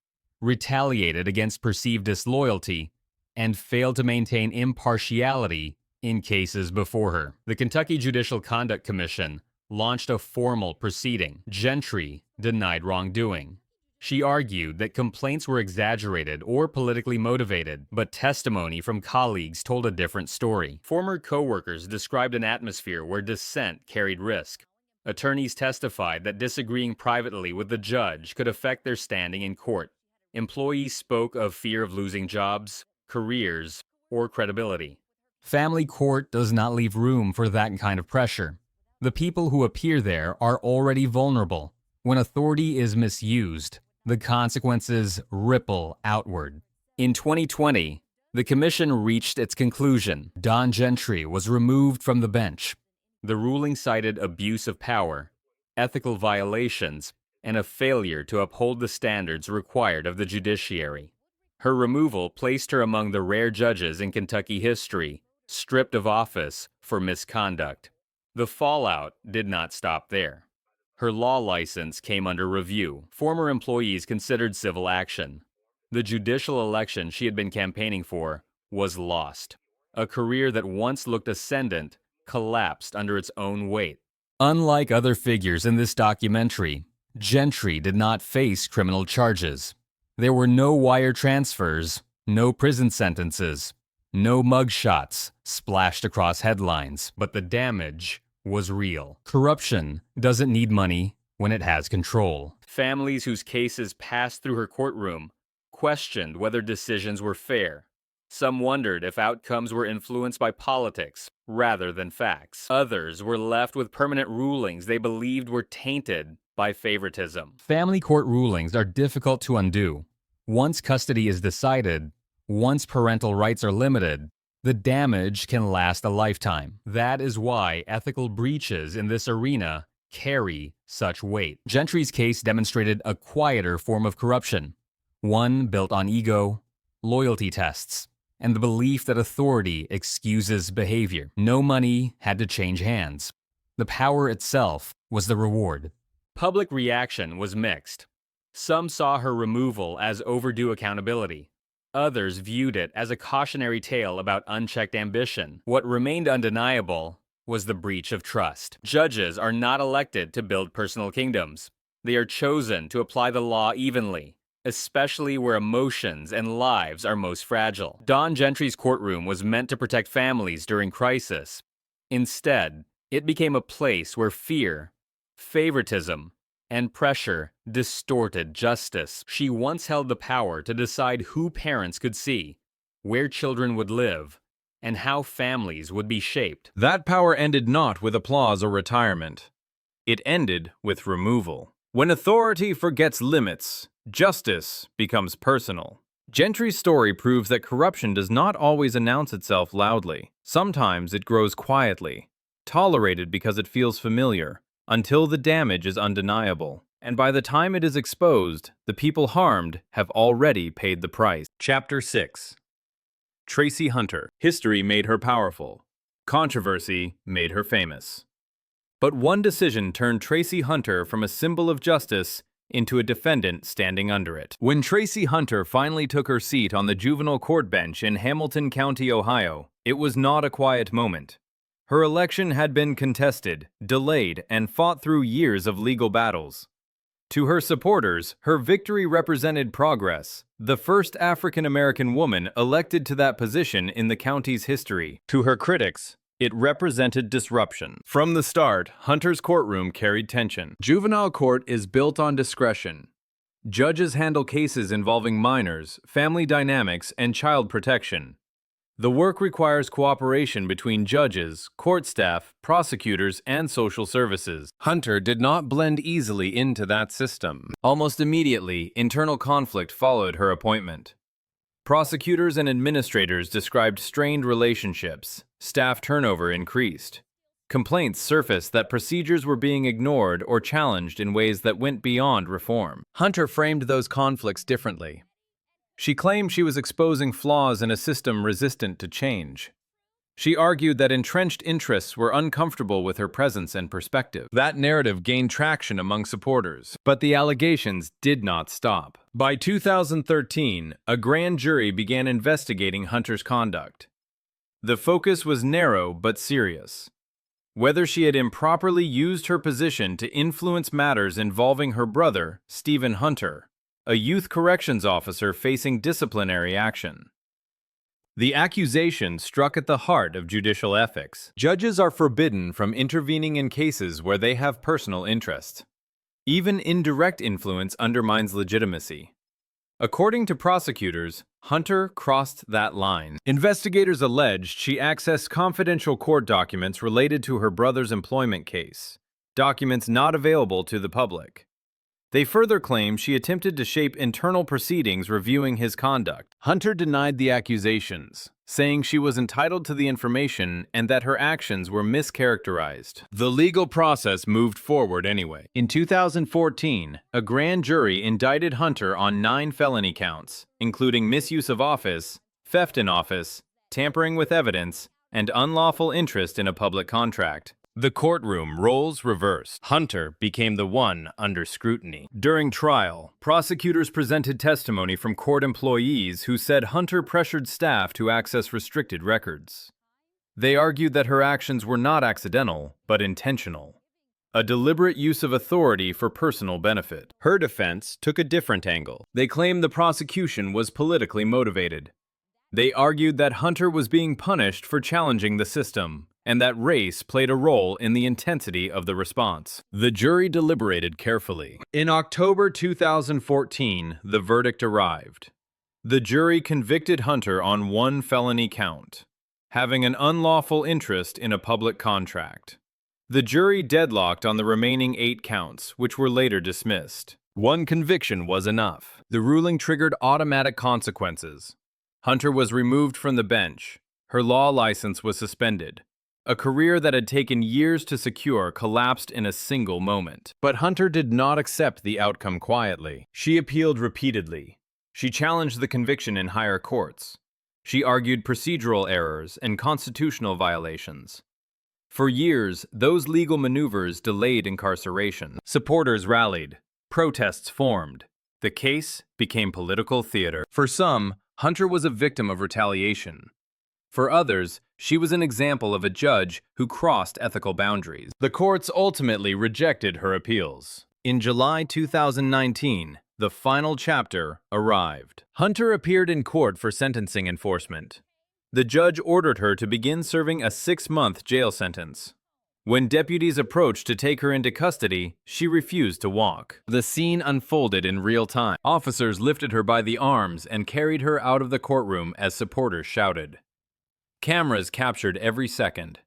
retaliated against perceived disloyalty, and failed to maintain impartiality in cases before her. The Kentucky Judicial Conduct Commission launched a formal proceeding. Gentry denied wrongdoing. She argued that complaints were exaggerated or politically motivated, but testimony from colleagues told a different story. Former co-workers described an atmosphere where dissent carried risk. Attorneys testified that disagreeing privately with the judge could affect their standing in court. Employees spoke of fear of losing jobs, careers, or credibility. Family court does not leave room for that kind of pressure. The people who appear there are already vulnerable. When authority is misused, the consequences ripple outward. In 2020, the commission reached its conclusion. Don Gentry was removed from the bench. The ruling cited abuse of power, ethical violations, and a failure to uphold the standards required of the judiciary. Her removal placed her among the rare judges in Kentucky history stripped of office for misconduct. The fallout did not stop there. Her law license came under review. Former employees considered civil action. The judicial election she had been campaigning for was lost. A career that once looked ascendant collapsed under its own weight. Unlike other figures in this documentary, Gentry did not face criminal charges. There were no wire transfers, no prison sentences, no mugshots splashed across headlines, but the damage was real. Corruption doesn't need money when it has control. Families whose cases passed through her courtroom questioned whether decisions were fair. Some wondered if outcomes were influenced by politics rather than facts. Others were left with permanent rulings they believed were tainted by favoritism. Family court rulings are difficult to undo. Once custody is decided, once parental rights are limited, the damage can last a lifetime. That is why ethical breaches in this arena carry such weight. Gentry's case demonstrated a quieter form of corruption, one built on ego, loyalty tests, and the belief that authority excuses behavior. No money had to change hands. The power itself was the reward. Public reaction was mixed. Some saw her removal as overdue accountability. Others viewed it as a cautionary tale about unchecked ambition. What remained undeniable was the breach of trust. Judges are not elected to build personal kingdoms. They are chosen to apply the law evenly, especially where emotions and lives are most fragile. Don Gentry's courtroom was meant to protect families during crisis. Instead, it became a place where fear, favoritism, and pressure distorted justice. She once held the power to decide who parents could see, where children would live, and how families would be shaped. That power ended not with applause or retirement. It ended with removal. When authority forgets limits, justice becomes personal. Gentry's story proves that corruption does not always announce itself loudly. Sometimes it grows quietly, tolerated because it feels familiar, until the damage is undeniable. And by the time it is exposed, the people harmed have already paid the price. Chapter 6. Tracie Hunter. History made her powerful. Controversy made her famous. But one decision turned Tracie Hunter from a symbol of justice into a defendant standing under it. When Tracie Hunter finally took her seat on the juvenile court bench in Hamilton County, Ohio, it was not a quiet moment. Her election had been contested, delayed, and fought through years of legal battles. To her supporters, her victory represented progress, the first African-American woman elected to that position in the county's history. To her critics, it represented disruption. From the start, Hunter's courtroom carried tension. Juvenile court is built on discretion. Judges handle cases involving minors, family dynamics, and child protection. The work requires cooperation between judges, court staff, prosecutors, and social services. Hunter did not blend easily into that system. Almost immediately, internal conflict followed her appointment. Prosecutors and administrators described strained relationships. Staff turnover increased. Complaints surfaced that procedures were being ignored or challenged in ways that went beyond reform. Hunter framed those conflicts differently. She claimed she was exposing flaws in a system resistant to change. She argued that entrenched interests were uncomfortable with her presence and perspective. That narrative gained traction among supporters, but the allegations did not stop. By 2013, a grand jury began investigating Hunter's conduct. The focus was narrow but serious. Whether she had improperly used her position to influence matters involving her brother, Stephen Hunter, a youth corrections officer facing disciplinary action. The accusation struck at the heart of judicial ethics. Judges are forbidden from intervening in cases where they have personal interest. Even indirect influence undermines legitimacy. According to prosecutors, Hunter crossed that line. Investigators alleged she accessed confidential court documents related to her brother's employment case, documents not available to the public. They further claimed she attempted to shape internal proceedings reviewing his conduct. Hunter denied the accusations, saying she was entitled to the information and that her actions were mischaracterized. The legal process moved forward anyway. In 2014, a grand jury indicted Hunter on 9 felony counts, including misuse of office, theft in office, tampering with evidence, and unlawful interest in a public contract. The courtroom roles reversed. Hunter became the one under scrutiny. During trial, prosecutors presented testimony from court employees who said Hunter pressured staff to access restricted records. They argued that her actions were not accidental, but intentional. A deliberate use of authority for personal benefit. Her defense took a different angle. They claimed the prosecution was politically motivated. They argued that Hunter was being punished for challenging the system, and that race played a role in the intensity of the response. The jury deliberated carefully. In October 2014, the verdict arrived. The jury convicted Hunter on 1 felony count, having an unlawful interest in a public contract. The jury deadlocked on the remaining 8 counts, which were later dismissed. 1 conviction was enough. The ruling triggered automatic consequences. Hunter was removed from the bench. Her law license was suspended. A career that had taken years to secure collapsed in a single moment. But Hunter did not accept the outcome quietly. She appealed repeatedly. She challenged the conviction in higher courts. She argued procedural errors and constitutional violations. For years, those legal maneuvers delayed incarceration. Supporters rallied. Protests formed. The case became political theater. For some, Hunter was a victim of retaliation. For others, she was an example of a judge who crossed ethical boundaries. The courts ultimately rejected her appeals. In July 2019, the final chapter arrived. Hunter appeared in court for sentencing enforcement. The judge ordered her to begin serving a 6-month jail sentence. When deputies approached to take her into custody, she refused to walk. The scene unfolded in real time. Officers lifted her by the arms and carried her out of the courtroom as supporters shouted. Cameras captured every second.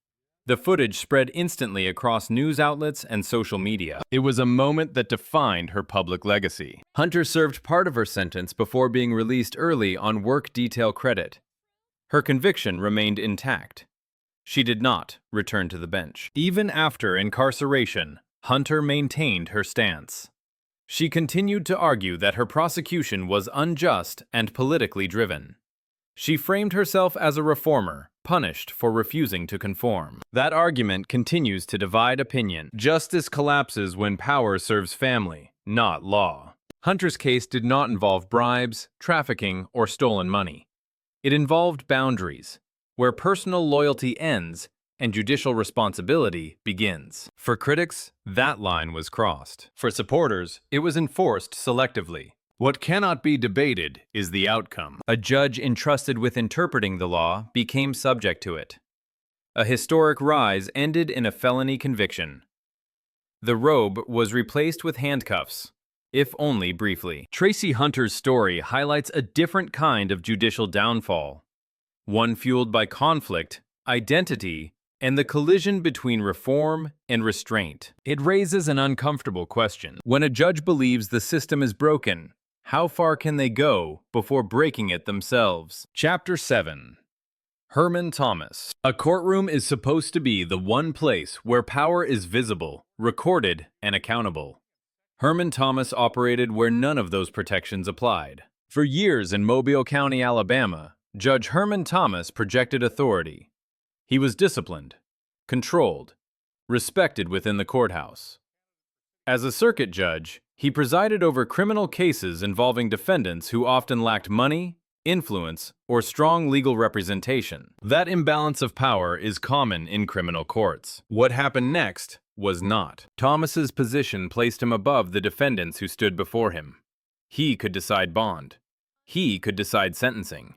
The footage spread instantly across news outlets and social media. It was a moment that defined her public legacy. Hunter served part of her sentence before being released early on work detail credit. Her conviction remained intact. She did not return to the bench. Even after incarceration, Hunter maintained her stance. She continued to argue that her prosecution was unjust and politically driven. She framed herself as a reformer, punished for refusing to conform. That argument continues to divide opinion. Justice collapses when power serves family, not law. Hunter's case did not involve bribes, trafficking, or stolen money. It involved boundaries, where personal loyalty ends and judicial responsibility begins. For critics, that line was crossed. For supporters, it was enforced selectively. What cannot be debated is the outcome. A judge entrusted with interpreting the law became subject to it. A historic rise ended in a felony conviction. The robe was replaced with handcuffs, if only briefly. Tracie Hunter's story highlights a different kind of judicial downfall, one fueled by conflict, identity, and the collision between reform and restraint. It raises an uncomfortable question. When a judge believes the system is broken, how far can they go before breaking it themselves? Chapter 7. Herman Thomas. A courtroom is supposed to be the one place where power is visible, recorded, and accountable. Herman Thomas operated where none of those protections applied. For years in Mobile County, Alabama, Judge Herman Thomas projected authority. He was disciplined, controlled, respected within the courthouse. As a circuit judge, he presided over criminal cases involving defendants who often lacked money, influence, or strong legal representation. That imbalance of power is common in criminal courts. What happened next was not. Thomas's position placed him above the defendants who stood before him. He could decide bond. He could decide sentencing.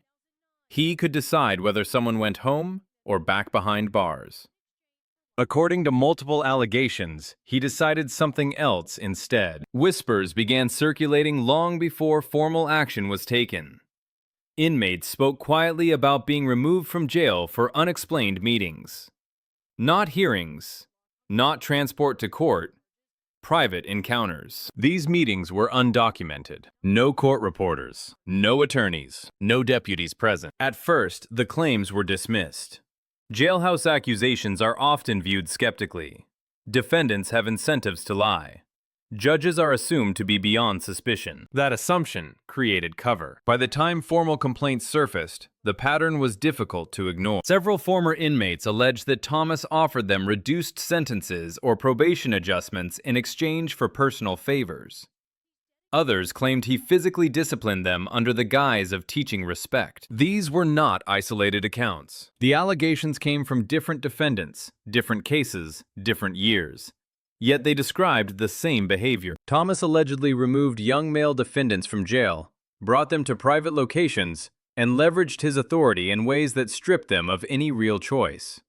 He could decide whether someone went home or back behind bars. According to multiple allegations, he decided something else instead. Whispers began circulating long before formal action was taken. Inmates spoke quietly about being removed from jail for unexplained meetings. Not hearings, not transport to court, private encounters. These meetings were undocumented. No court reporters, no attorneys, no deputies present. At first, the claims were dismissed. Jailhouse accusations are often viewed skeptically. Defendants have incentives to lie. Judges are assumed to be beyond suspicion. That assumption created cover. By the time formal complaints surfaced, the pattern was difficult to ignore. Several former inmates alleged that Thomas offered them reduced sentences or probation adjustments in exchange for personal favors. Others claimed he physically disciplined them under the guise of teaching respect. These were not isolated accounts. The allegations came from different defendants, different cases, different years. Yet they described the same behavior. Thomas allegedly removed young male defendants from jail, brought them to private locations, and leveraged his authority in ways that stripped them of any real choice.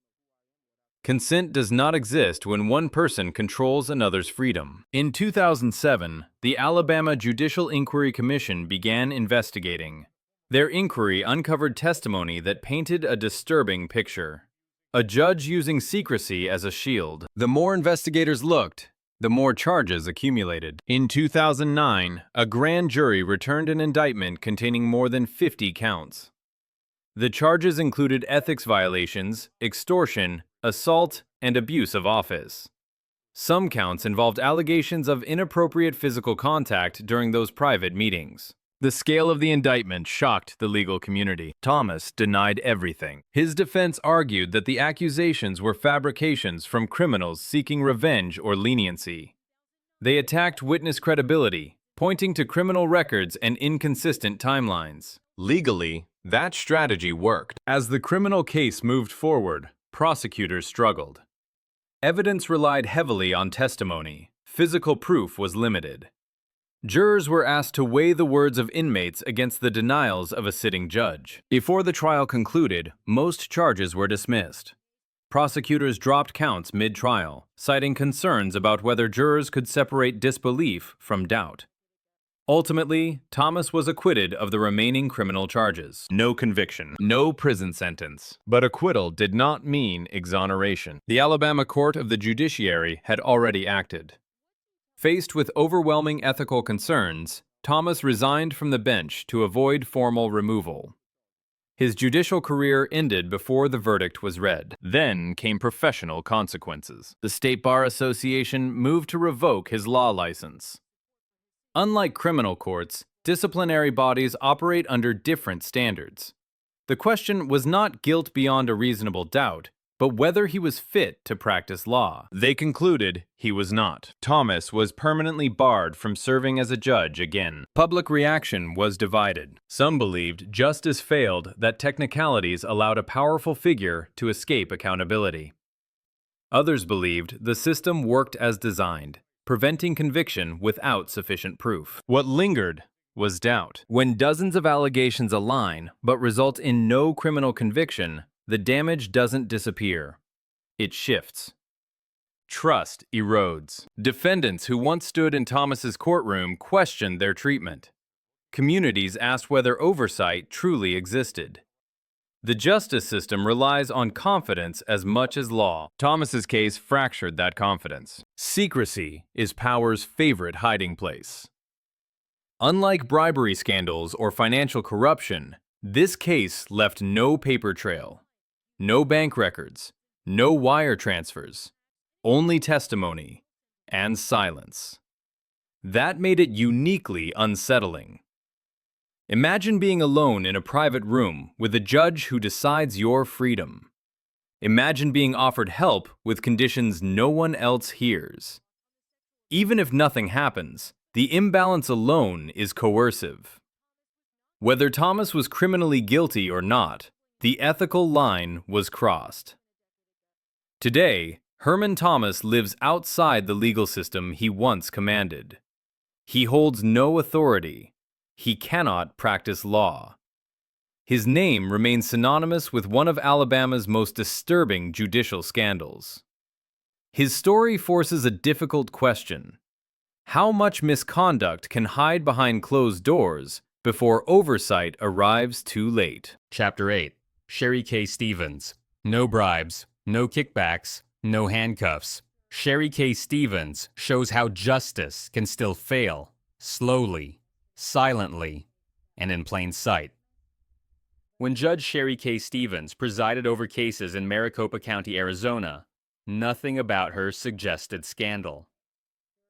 Consent does not exist when one person controls another's freedom. In 2007, the Alabama Judicial Inquiry Commission began investigating. Their inquiry uncovered testimony that painted a disturbing picture. A judge using secrecy as a shield. The more investigators looked, the more charges accumulated. In 2009, a grand jury returned an indictment containing more than 50 counts. The charges included ethics violations, extortion, assault, and abuse of office. Some counts involved allegations of inappropriate physical contact during those private meetings. The scale of the indictment shocked the legal community. Thomas denied everything. His defense argued that the accusations were fabrications from criminals seeking revenge or leniency. They attacked witness credibility, pointing to criminal records and inconsistent timelines. Legally, that strategy worked. As the criminal case moved forward, prosecutors struggled. Evidence relied heavily on testimony. Physical proof was limited. Jurors were asked to weigh the words of inmates against the denials of a sitting judge. Before the trial concluded, most charges were dismissed. Prosecutors dropped counts mid-trial, citing concerns about whether jurors could separate disbelief from doubt. Ultimately, Thomas was acquitted of the remaining criminal charges. No conviction, no prison sentence. But acquittal did not mean exoneration. The Alabama Court of the Judiciary had already acted. Faced with overwhelming ethical concerns, Thomas resigned from the bench to avoid formal removal. His judicial career ended before the verdict was read. Then came professional consequences. The State Bar Association moved to revoke his law license. Unlike criminal courts, disciplinary bodies operate under different standards. The question was not guilt beyond a reasonable doubt, but whether he was fit to practice law. They concluded he was not. Thomas was permanently barred from serving as a judge again. Public reaction was divided. Some believed justice failed, that technicalities allowed a powerful figure to escape accountability. Others believed the system worked as designed, preventing conviction without sufficient proof. What lingered was doubt. When dozens of allegations align but result in no criminal conviction, the damage doesn't disappear. It shifts. Trust erodes. Defendants who once stood in Thomas's courtroom questioned their treatment. Communities asked whether oversight truly existed. The justice system relies on confidence as much as law. Thomas's case fractured that confidence. Secrecy is power's favorite hiding place. Unlike bribery scandals or financial corruption, this case left no paper trail. No bank records, no wire transfers, only testimony and silence. That made it uniquely unsettling. Imagine being alone in a private room with a judge who decides your freedom. Imagine being offered help with conditions no one else hears. Even if nothing happens, the imbalance alone is coercive. Whether Thomas was criminally guilty or not, the ethical line was crossed. Today, Herman Thomas lives outside the legal system he once commanded. He holds no authority. He cannot practice law. His name remains synonymous with one of Alabama's most disturbing judicial scandals. His story forces a difficult question. How much misconduct can hide behind closed doors before oversight arrives too late? Chapter 8. Sherry K. Stevens. No bribes, no kickbacks, no handcuffs. Sherry K. Stevens shows how justice can still fail, slowly, silently, and in plain sight. When Judge Sherry K. Stevens presided over cases in Maricopa County, Arizona, nothing about her suggested scandal.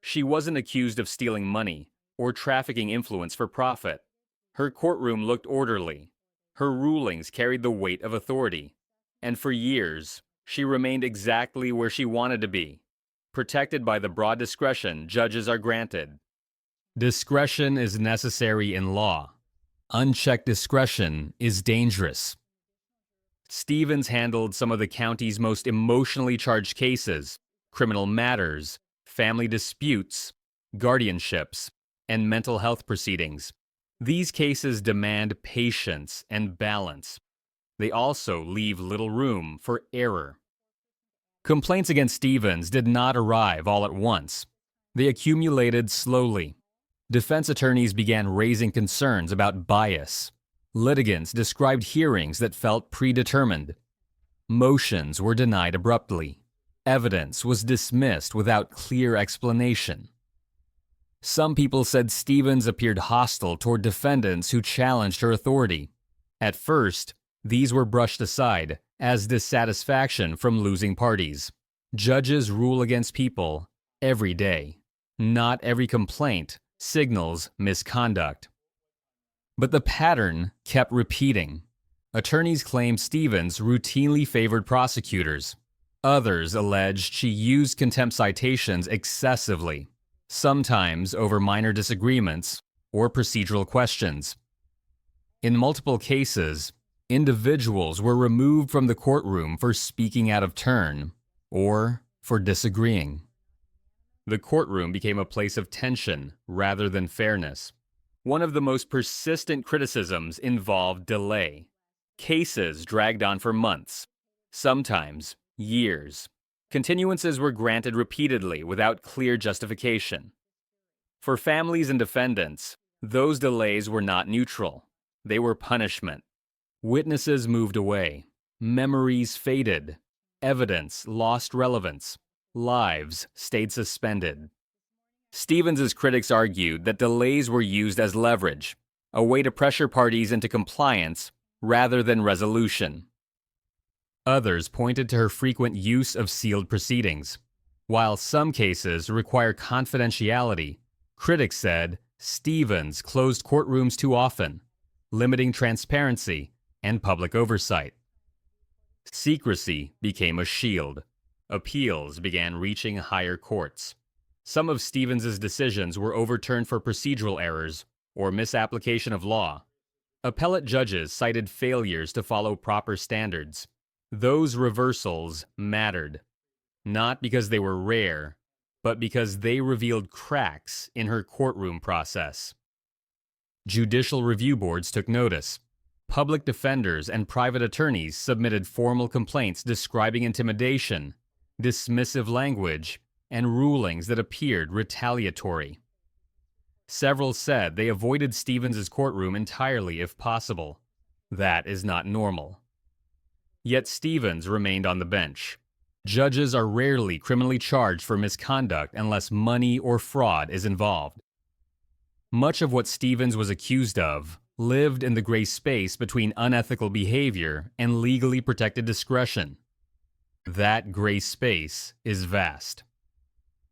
She wasn't accused of stealing money or trafficking influence for profit. Her courtroom looked orderly. Her rulings carried the weight of authority. And for years, she remained exactly where she wanted to be, protected by the broad discretion judges are granted. Discretion is necessary in law. Unchecked discretion is dangerous. Stevens handled some of the county's most emotionally charged cases, criminal matters, family disputes, guardianships, and mental health proceedings. These cases demand patience and balance. They also leave little room for error. Complaints against Stevens did not arrive all at once. They accumulated slowly. Defense attorneys began raising concerns about bias. Litigants described hearings that felt predetermined. Motions were denied abruptly. Evidence was dismissed without clear explanation. Some people said Stevens appeared hostile toward defendants who challenged her authority. At first, these were brushed aside as dissatisfaction from losing parties. Judges rule against people every day. Not every complaint signals misconduct. But the pattern kept repeating. Attorneys claimed Stevens routinely favored prosecutors. Others alleged she used contempt citations excessively, sometimes over minor disagreements or procedural questions. In multiple cases, individuals were removed from the courtroom for speaking out of turn or for disagreeing. The courtroom became a place of tension rather than fairness. One of the most persistent criticisms involved delay. Cases dragged on for months, sometimes years. Continuances were granted repeatedly without clear justification. For families and defendants, Those delays were not neutral. They were punishment. Witnesses moved away. Memories faded. Evidence lost relevance. Lives stayed suspended. Stevens's critics argued that delays were used as leverage, a way to pressure parties into compliance rather than resolution. Others pointed to her frequent use of sealed proceedings. While some cases require confidentiality, critics said Stevens closed courtrooms too often, limiting transparency and public oversight. Secrecy became a shield. Appeals began reaching higher courts. Some of Stevens's decisions were overturned for procedural errors or misapplication of law. Appellate judges cited failures to follow proper standards. Those reversals mattered, not because they were rare, but because they revealed cracks in her courtroom process. Judicial review boards took notice. Public defenders and private attorneys submitted formal complaints describing intimidation, dismissive language, and rulings that appeared retaliatory. Several said they avoided Stevens's courtroom entirely if possible. That is not normal. Yet Stevens remained on the bench. Judges are rarely criminally charged for misconduct unless money or fraud is involved. Much of what Stevens was accused of lived in the gray space between unethical behavior and legally protected discretion. That gray space is vast.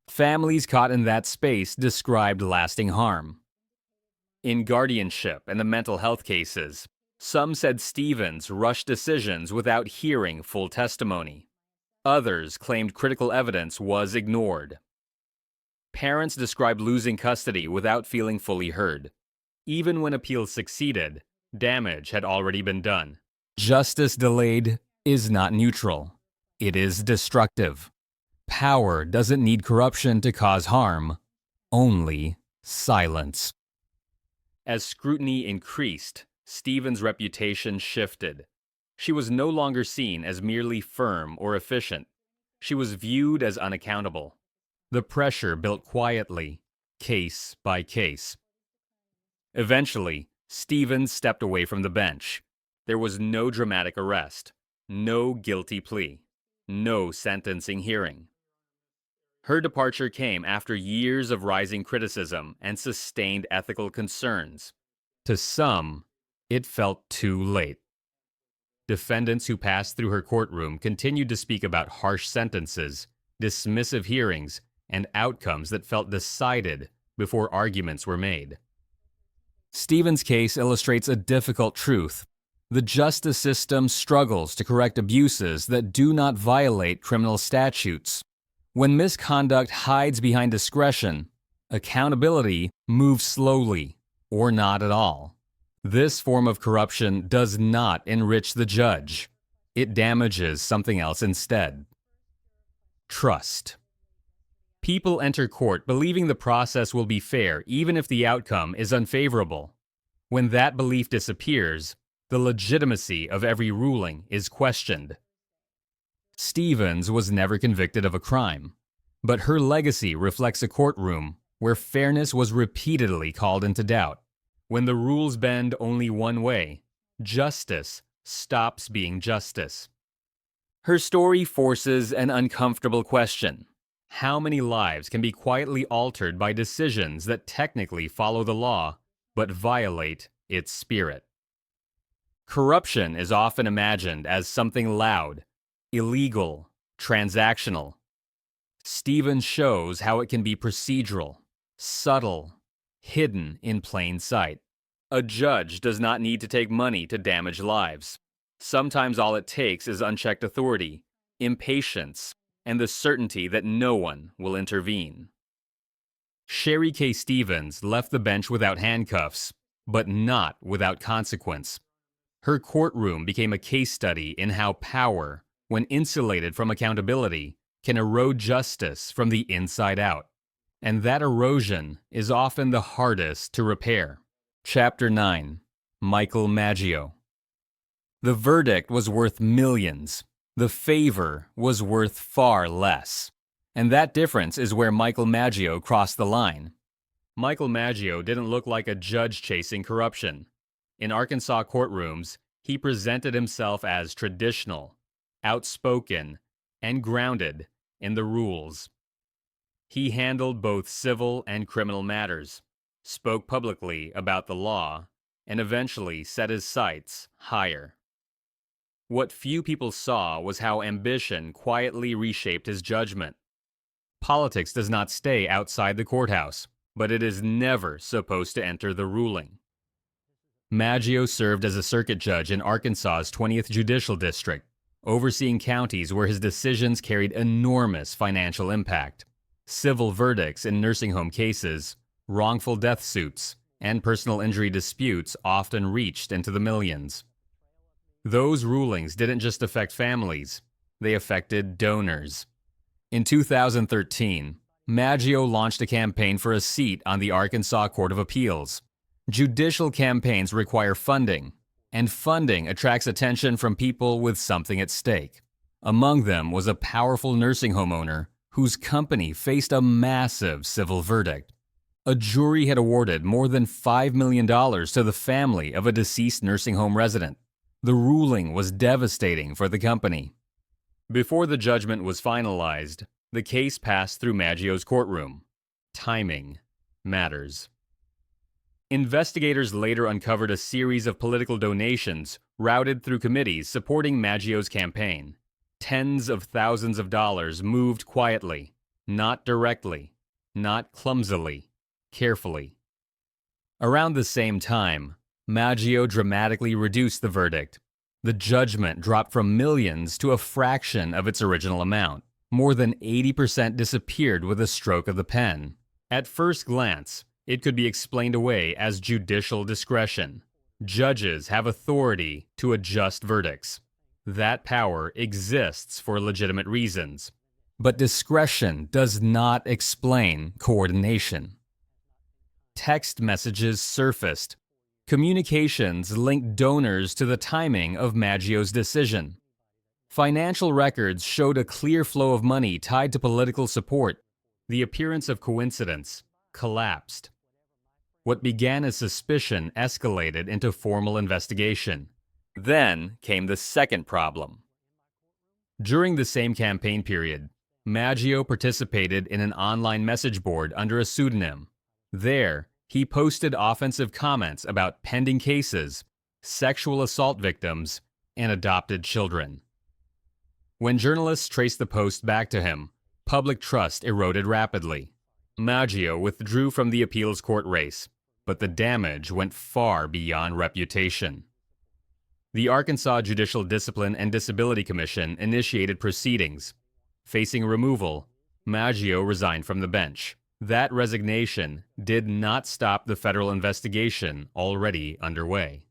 Families caught in that space described lasting harm. In guardianship and the mental health cases, some said Stevens rushed decisions without hearing full testimony. Others claimed critical evidence was ignored. Parents described losing custody without feeling fully heard. Even when appeals succeeded, damage had already been done. Justice delayed is not neutral. It is destructive. Power doesn't need corruption to cause harm, only silence. As scrutiny increased, Stevens' reputation shifted. She was no longer seen as merely firm or efficient. She was viewed as unaccountable. The pressure built quietly, case by case. Eventually, Stevens stepped away from the bench. There was no dramatic arrest, no guilty plea, no sentencing hearing. Her departure came after years of rising criticism and sustained ethical concerns. To some, it felt too late. Defendants who passed through her courtroom continued to speak about harsh sentences, dismissive hearings, and outcomes that felt decided before arguments were made. Stevens' case illustrates a difficult truth. The justice system struggles to correct abuses that do not violate criminal statutes. When misconduct hides behind discretion, accountability moves slowly, or not at all. This form of corruption does not enrich the judge. It damages something else instead. Trust. People enter court believing the process will be fair even if the outcome is unfavorable. When that belief disappears, the legitimacy of every ruling is questioned. Stevens was never convicted of a crime, but her legacy reflects a courtroom where fairness was repeatedly called into doubt. When the rules bend only one way, justice stops being justice. Her story forces an uncomfortable question. How many lives can be quietly altered by decisions that technically follow the law, but violate its spirit? Corruption is often imagined as something loud, illegal, transactional. Stevens shows how it can be procedural, subtle, hidden in plain sight. A judge does not need to take money to damage lives. Sometimes all it takes is unchecked authority, impatience, and the certainty that no one will intervene. Sherry K. Stevens left the bench without handcuffs, but not without consequence. Her courtroom became a case study in how power, when insulated from accountability, can erode justice from the inside out. And that erosion is often the hardest to repair. Chapter 9. Michael Maggio. The verdict was worth millions. The favor was worth far less. And that difference is where Michael Maggio crossed the line. Michael Maggio didn't look like a judge chasing corruption. In Arkansas courtrooms, he presented himself as traditional, outspoken, and grounded in the rules. He handled both civil and criminal matters, spoke publicly about the law, and eventually set his sights higher. What few people saw was how ambition quietly reshaped his judgment. Politics does not stay outside the courthouse, but it is never supposed to enter the ruling. Maggio served as a circuit judge in Arkansas's 20th Judicial District, overseeing counties where his decisions carried enormous financial impact. Civil verdicts in nursing home cases, wrongful death suits, and personal injury disputes often reached into the millions. Those rulings didn't just affect families, they affected donors. In 2013, Maggio launched a campaign for a seat on the Arkansas Court of Appeals. Judicial campaigns require funding, and funding attracts attention from people with something at stake. Among them was a powerful nursing home owner whose company faced a massive civil verdict. A jury had awarded more than $5 million to the family of a deceased nursing home resident. The ruling was devastating for the company. Before the judgment was finalized, the case passed through Maggio's courtroom. Timing matters. Investigators later uncovered a series of political donations routed through committees supporting Maggio's campaign. Tens of thousands of dollars moved quietly, not directly, not clumsily, carefully. Around the same time, Maggio dramatically reduced the verdict. The judgment dropped from millions to a fraction of its original amount. More than 80% disappeared with a stroke of the pen. At first glance, it could be explained away as judicial discretion. Judges have authority to adjust verdicts. That power exists for legitimate reasons. But discretion does not explain coordination. Text messages surfaced. Communications linked donors to the timing of Maggio's decision. Financial records showed a clear flow of money tied to political support. The appearance of coincidence collapsed. What began as suspicion escalated into formal investigation. Then came the second problem. During the same campaign period, Maggio participated in an online message board under a pseudonym. There, he posted offensive comments about pending cases, sexual assault victims, and adopted children. When journalists traced the post back to him, public trust eroded rapidly. Maggio withdrew from the appeals court race, but the damage went far beyond reputation. The Arkansas Judicial Discipline and Disability Commission initiated proceedings. Facing removal, Maggio resigned from the bench. That resignation did not stop the federal investigation already underway.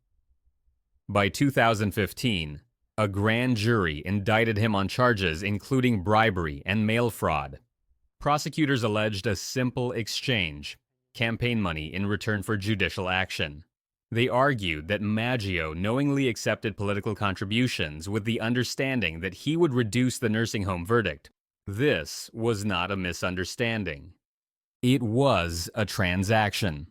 By 2015, a grand jury indicted him on charges including bribery and mail fraud. Prosecutors alleged a simple exchange, campaign money in return for judicial action. They argued that Maggio knowingly accepted political contributions with the understanding that he would reduce the nursing home verdict. This was not a misunderstanding. It was a transaction.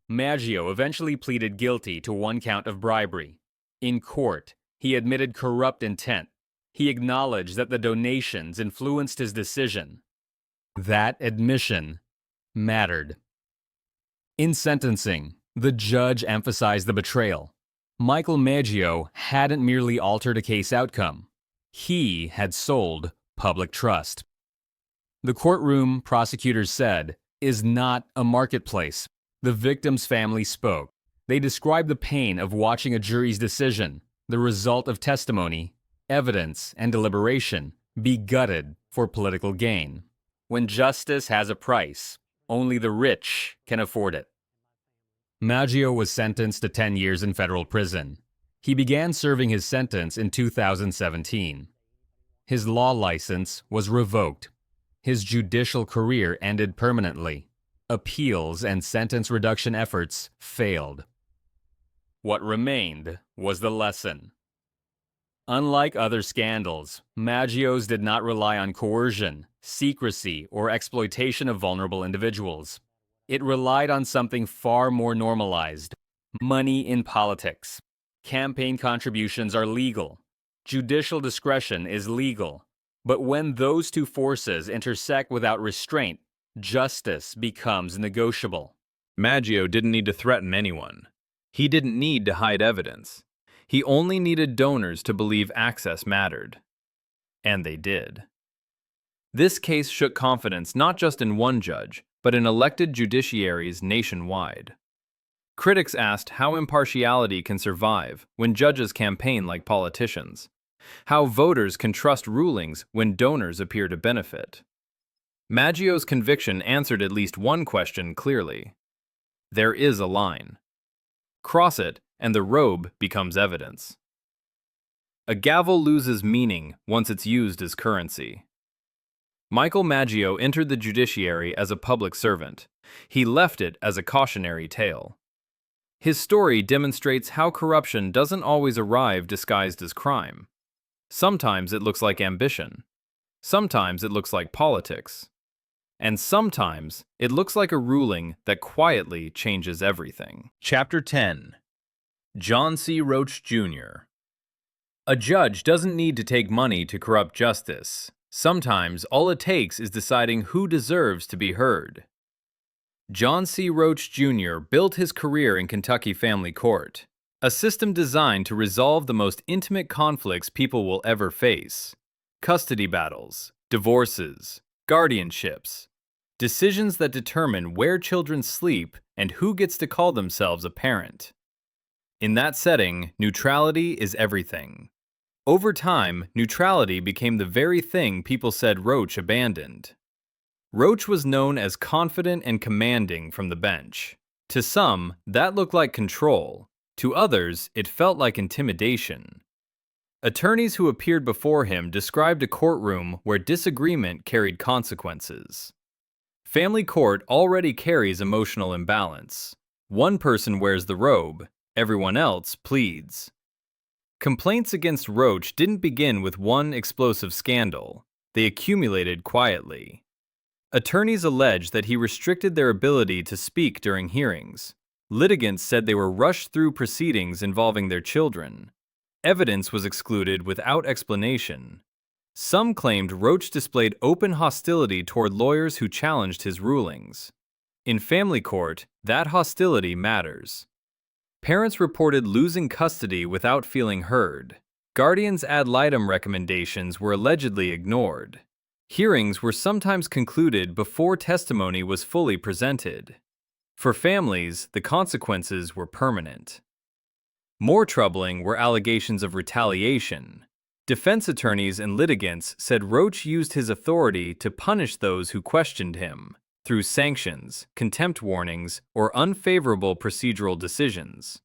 Maggio eventually pleaded guilty to one count of bribery. In court, he admitted corrupt intent. He acknowledged that the donations influenced his decision. That admission mattered. In sentencing, the judge emphasized the betrayal. Michael Maggio hadn't merely altered a case outcome. He had sold public trust. The courtroom, prosecutors said, is not a marketplace. The victim's family spoke. They described the pain of watching a jury's decision, the result of testimony, evidence, and deliberation, be gutted for political gain. When justice has a price, only the rich can afford it. Maggio was sentenced to 10 years in federal prison. He began serving his sentence in 2017. His law license was revoked. His judicial career ended permanently. Appeals and sentence reduction efforts failed. What remained was the lesson. Unlike other scandals, Maggio's did not rely on coercion, secrecy, or exploitation of vulnerable individuals. It relied on something far more normalized: money in politics. Campaign contributions are legal. Judicial discretion is legal. But when those two forces intersect without restraint, justice becomes negotiable. Maggio didn't need to threaten anyone. He didn't need to hide evidence. He only needed donors to believe access mattered. And they did. This case shook confidence not just in one judge, but in elected judiciaries nationwide. Critics asked how impartiality can survive when judges campaign like politicians, how voters can trust rulings when donors appear to benefit. Maggio's conviction answered at least one question clearly. There is a line. Cross it, and the robe becomes evidence. A gavel loses meaning once it's used as currency. Michael Maggio entered the judiciary as a public servant. He left it as a cautionary tale. His story demonstrates how corruption doesn't always arrive disguised as crime. Sometimes it looks like ambition. Sometimes it looks like politics. And sometimes it looks like a ruling that quietly changes everything. Chapter 10. John C. Roach, Jr. A judge doesn't need to take money to corrupt justice. Sometimes all it takes is deciding who deserves to be heard. John C. Roach, Jr. built his career in Kentucky Family Court, a system designed to resolve the most intimate conflicts people will ever face: custody battles, divorces, guardianships, decisions that determine where children sleep and who gets to call themselves a parent. In that setting, neutrality is everything. Over time, neutrality became the very thing people said Roach abandoned. Roach was known as confident and commanding from the bench. To some, that looked like control. To others, it felt like intimidation. Attorneys who appeared before him described a courtroom where disagreement carried consequences. Family court already carries emotional imbalance. One person wears the robe, everyone else pleads. Complaints against Roach didn't begin with one explosive scandal. They accumulated quietly. Attorneys alleged that he restricted their ability to speak during hearings. Litigants said they were rushed through proceedings involving their children. Evidence was excluded without explanation. Some claimed Roach displayed open hostility toward lawyers who challenged his rulings. In family court, that hostility matters. Parents reported losing custody without feeling heard. Guardians' ad litem recommendations were allegedly ignored. Hearings were sometimes concluded before testimony was fully presented. For families, the consequences were permanent. More troubling were allegations of retaliation. Defense attorneys and litigants said Roach used his authority to punish those who questioned him through sanctions, contempt warnings, or unfavorable procedural decisions.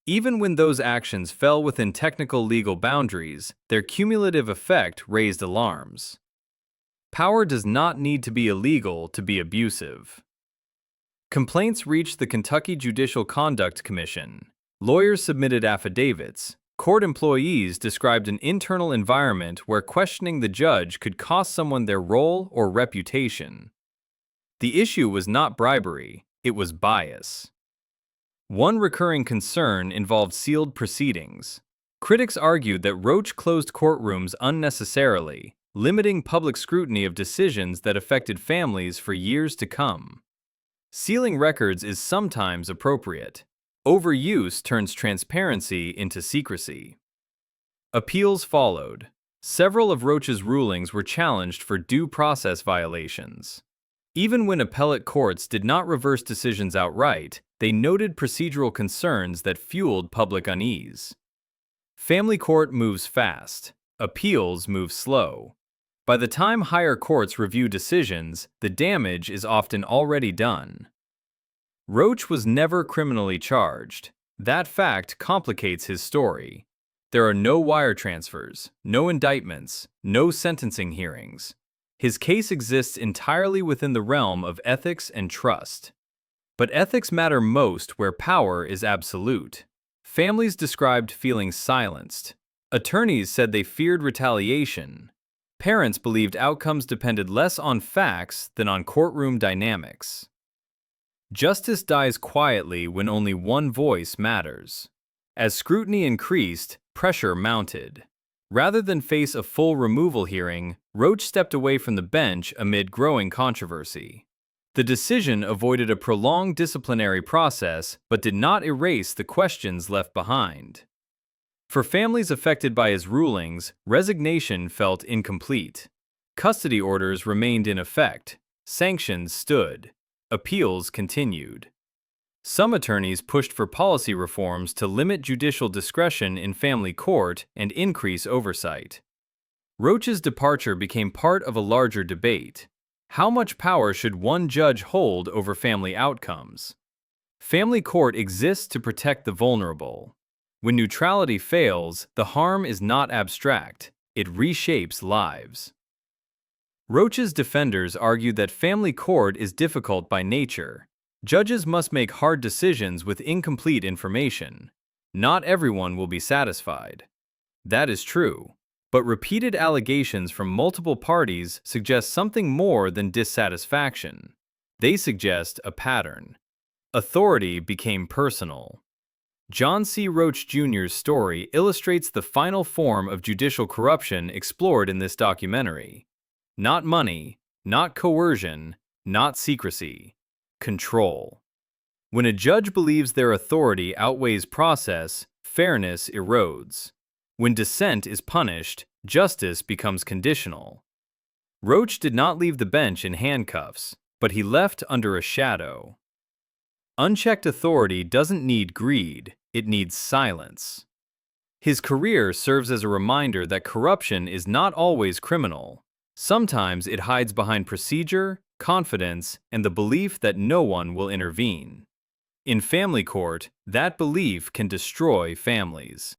Even when those actions fell within technical legal boundaries, their cumulative effect raised alarms. Power does not need to be illegal to be abusive. Complaints reached the Kentucky Judicial Conduct Commission. Lawyers submitted affidavits. Court employees described an internal environment where questioning the judge could cost someone their role or reputation. The issue was not bribery, it was bias. One recurring concern involved sealed proceedings. Critics argued that Roach closed courtrooms unnecessarily, limiting public scrutiny of decisions that affected families for years to come. Sealing records is sometimes appropriate. Overuse turns transparency into secrecy. Appeals followed. Several of Roach's rulings were challenged for due process violations. Even when appellate courts did not reverse decisions outright, they noted procedural concerns that fueled public unease. Family court moves fast. Appeals move slow. By the time higher courts review decisions, the damage is often already done. Roach was never criminally charged. That fact complicates his story. There are no wire transfers, no indictments, no sentencing hearings. His case exists entirely within the realm of ethics and trust. But ethics matter most where power is absolute. Families described feeling silenced. Attorneys said they feared retaliation. Parents believed outcomes depended less on facts than on courtroom dynamics. Justice dies quietly when only one voice matters. As scrutiny increased, pressure mounted. Rather than face a full removal hearing, Roach stepped away from the bench amid growing controversy. The decision avoided a prolonged disciplinary process but did not erase the questions left behind. For families affected by his rulings, resignation felt incomplete. Custody orders remained in effect, sanctions stood, appeals continued. Some attorneys pushed for policy reforms to limit judicial discretion in family court and increase oversight. Roach's departure became part of a larger debate. How much power should one judge hold over family outcomes? Family court exists to protect the vulnerable. When neutrality fails, the harm is not abstract, it reshapes lives. Roach's defenders argued that family court is difficult by nature. Judges must make hard decisions with incomplete information. Not everyone will be satisfied. That is true, but repeated allegations from multiple parties suggest something more than dissatisfaction. They suggest a pattern. Authority became personal. John C. Roach Jr.'s story illustrates the final form of judicial corruption explored in this documentary. Not money, not coercion, not secrecy. Control. When a judge believes their authority outweighs process, fairness erodes. When dissent is punished, justice becomes conditional. Roach did not leave the bench in handcuffs, but he left under a shadow. Unchecked authority doesn't need greed, it needs silence. His career serves as a reminder that corruption is not always criminal. Sometimes it hides behind procedure, confidence, and the belief that no one will intervene. In family court, that belief can destroy families.